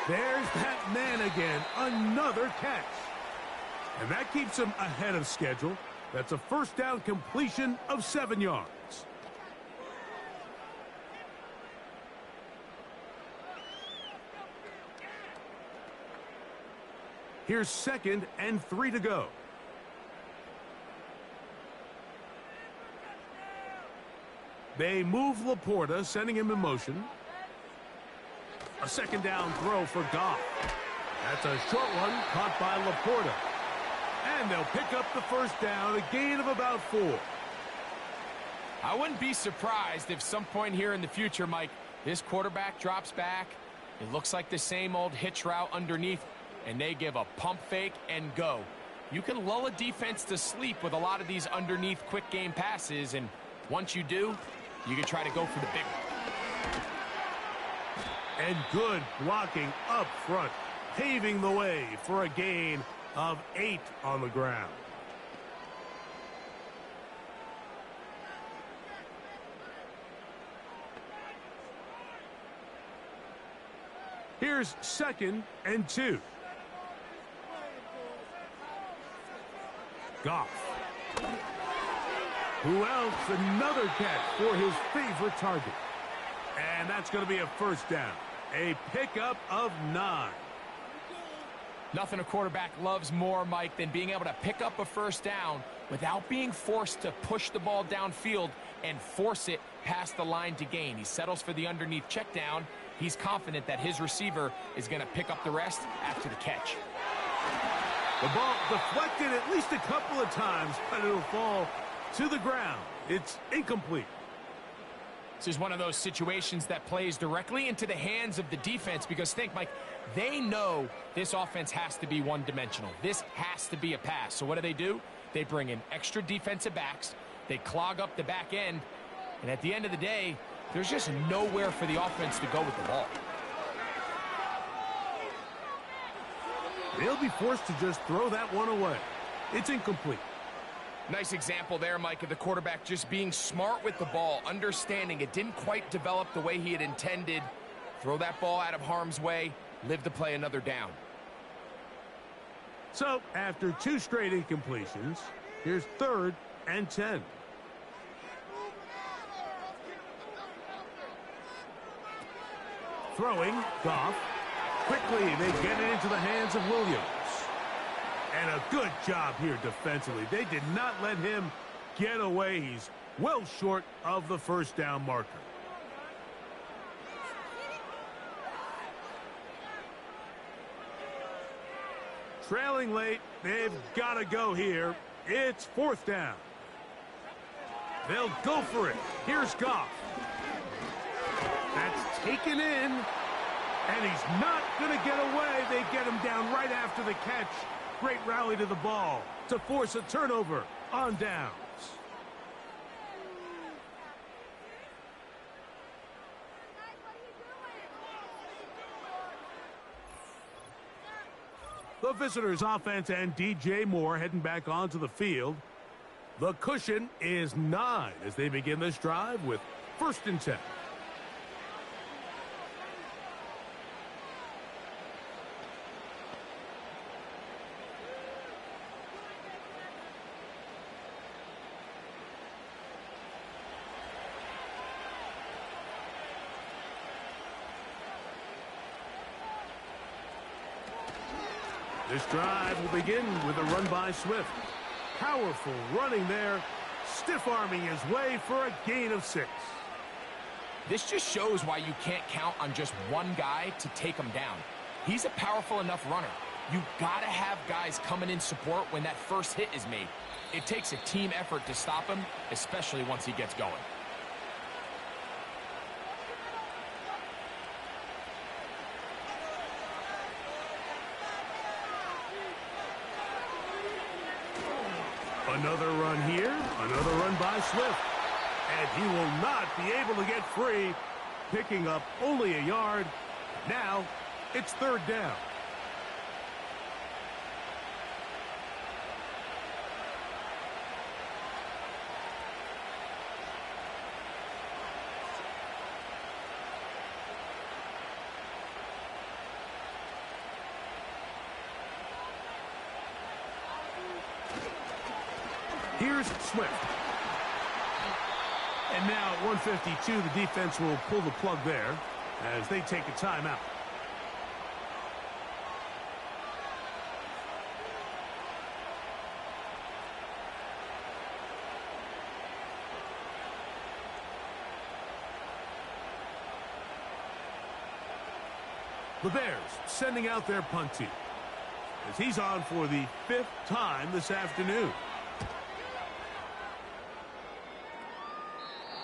There's that man again. Another catch. And that keeps him ahead of schedule. That's a first down completion of 7 yards. Here's 2nd and 3 to go. They move Laporta, sending him in motion. A 2nd down throw for Goff. That's a short one caught by Laporta. And they'll pick up the first down, a gain of about 4. I wouldn't be surprised if some point here in the future, Mike, this quarterback drops back. It looks like the same old hitch route underneath, and they give a pump fake and go. You can lull a defense to sleep with a lot of these underneath quick game passes, and once you do, you can try to go for the big one. And good blocking up front, paving the way for a gain of 8 on the ground. Here's 2nd and 2. Goff. Who else? Another catch for his favorite target. And that's going to be a first down. A pickup of 9. Nothing a quarterback loves more, Mike, than being able to pick up a first down without being forced to push the ball downfield and force it past the line to gain. He settles for the underneath check down. He's confident that his receiver is going to pick up the rest after the catch. The ball deflected at least a couple of times, but it'll fall to the ground. It's incomplete. This is one of those situations that plays directly into the hands of the defense because think, Mike, they know this offense has to be one-dimensional. This has to be a pass. So what do? They bring in extra defensive backs. They clog up the back end. And at the end of the day, there's just nowhere for the offense to go with the ball. They'll be forced to just throw that one away. It's incomplete. Nice example there, Mike, of the quarterback just being smart with the ball, understanding it didn't quite develop the way he had intended. Throw that ball out of harm's way, live to play another down. So, after 2 straight incompletions, here's 3rd and 10. Throwing, Goff. Quickly, they get it into the hands of Williams. And a good job here defensively. They did not let him get away. He's well short of the first down marker. Trailing late, they've got to go here. It's 4th down. They'll go for it. Here's Goff. That's taken in, and he's not going to get away. They get him down right after the catch. Great rally to the ball to force a turnover on downs. The visitors' offense and DJ Moore heading back onto the field. The cushion is 9 as they begin this drive with 1st and 10. This drive will begin with a run by Swift. Powerful running there, stiff-arming his way for a gain of 6. This just shows why you can't count on just one guy to take him down. He's a powerful enough runner. You gotta have guys coming in support when that first hit is made. It takes a team effort to stop him, especially once he gets going. Another run here, another run by Swift. And he will not be able to get free, picking up only a yard. Now, it's 3rd down. Here's Swift. And now at 1:52, the defense will pull the plug there as they take a timeout. The Bears sending out their punt team as he's on for the 5th time this afternoon.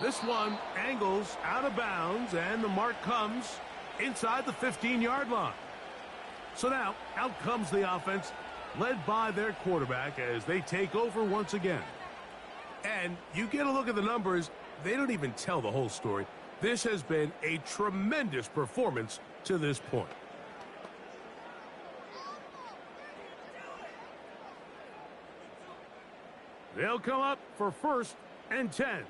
This one angles out of bounds, and the mark comes inside the 15-yard line. So now, out comes the offense, led by their quarterback as they take over once again. And you get a look at the numbers, they don't even tell the whole story. This has been a tremendous performance to this point. They'll come up for 1st and 10.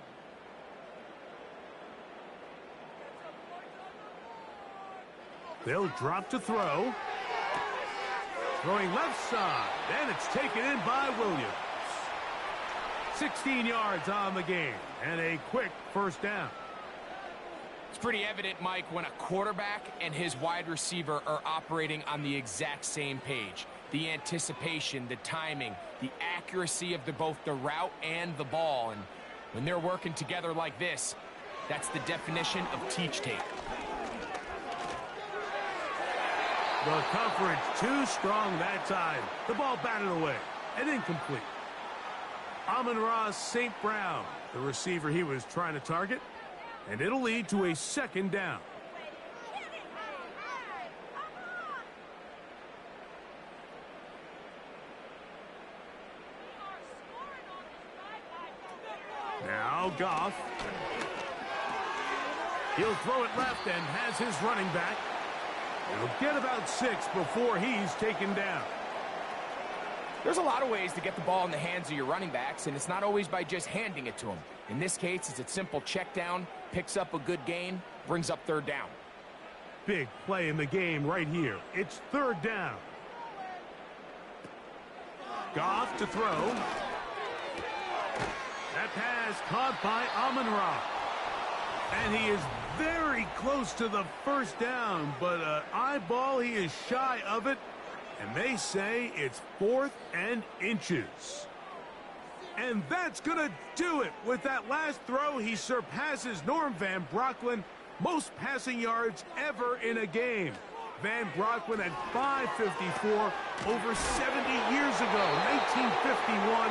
They'll drop to throw. Throwing left side, and it's taken in by Williams. 16 yards on the game, and a quick 1st down. It's pretty evident, Mike, when a quarterback and his wide receiver are operating on the exact same page. The anticipation, the timing, the accuracy of both the route and the ball. And when they're working together like this, that's the definition of teach tape. The coverage too strong that time. The ball batted away and incomplete. Amon-Ra St. Brown, the receiver he was trying to target. And it'll lead to a 2nd down. Now Goff. He'll throw it left and has his running back. It'll get about 6 before he's taken down. There's a lot of ways to get the ball in the hands of your running backs, and it's not always by just handing it to them. In this case, it's a simple check down, picks up a good gain, brings up 3rd down. Big play in the game right here. It's 3rd down. Goff to throw. That pass caught by Amon-Ra. And he is very close to the 1st down, but an eyeball, he is shy of it. And they say it's 4th and inches. And that's going to do it. With that last throw, he surpasses Norm Van Brocklin, most passing yards ever in a game. Van Brocklin at 554 over 70 years ago, 1951.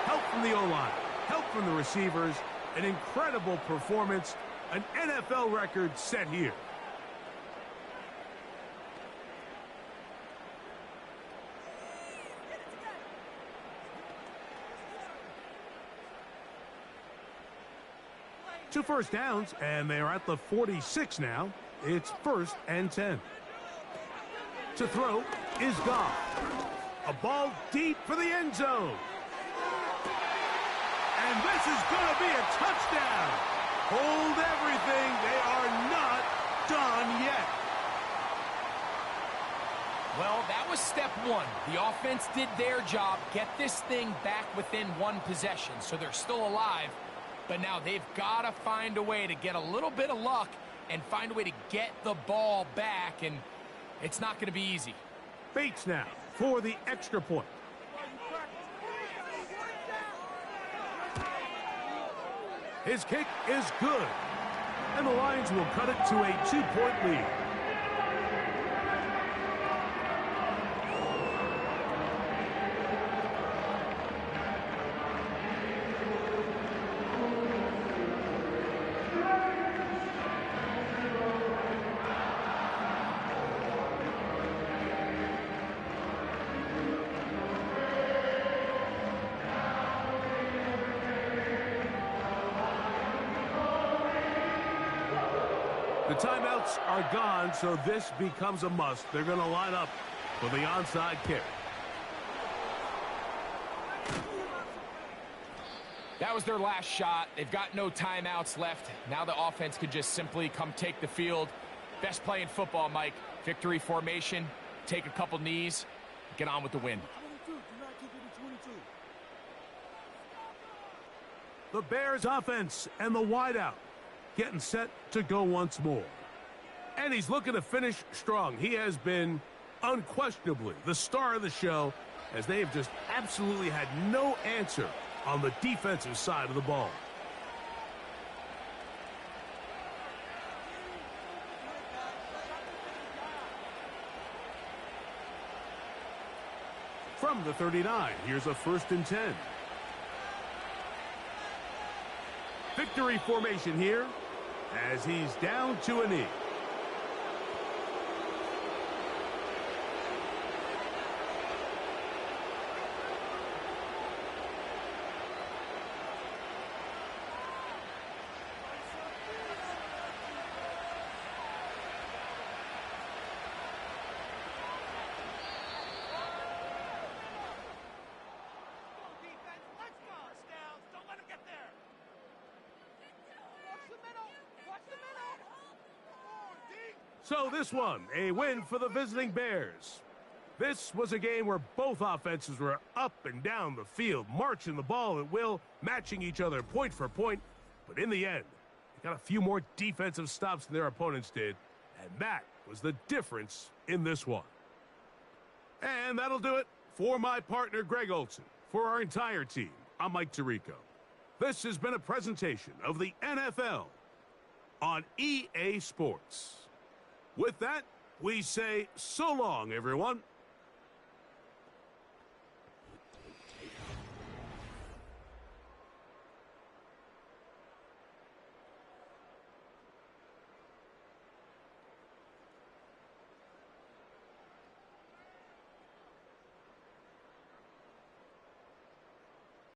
Help from the O-line, help from the receivers, an incredible performance, an NFL record set here. Two 1st downs, and they're at the 46 now. It's 1st and 10. To throw is Goff. A ball deep for the end zone. And this is going to be a touchdown. Hold everything. They are not done yet. Well, that was step 1. The offense did their job, get this thing back within 1 possession, so they're still alive. But now they've got to find a way to get a little bit of luck and find a way to get the ball back, and it's not going to be easy. Bates now for the extra point. His kick is good, and the Lions will cut it to a 2-point lead. The timeouts are gone, so this becomes a must. They're going to line up for the onside kick. That was their last shot. They've got no timeouts left. Now the offense could just simply come take the field. Best play in football, Mike. Victory formation, take a couple knees, get on with the win. The Bears offense and the wideout getting set to go once more. And he's looking to finish strong. He has been unquestionably the star of the show, as they have just absolutely had no answer on the defensive side of the ball. From the 39, here's a 1st and 10. Victory formation here as he's down to a knee. So this one, a win for the visiting Bears. This was a game where both offenses were up and down the field, marching the ball at will, matching each other point for point. But in the end, they got a few more defensive stops than their opponents did, and that was the difference in this one. And that'll do it for my partner, Greg Olson. For our entire team, I'm Mike Tirico. This has been a presentation of the NFL on EA Sports. With that, we say so long, everyone.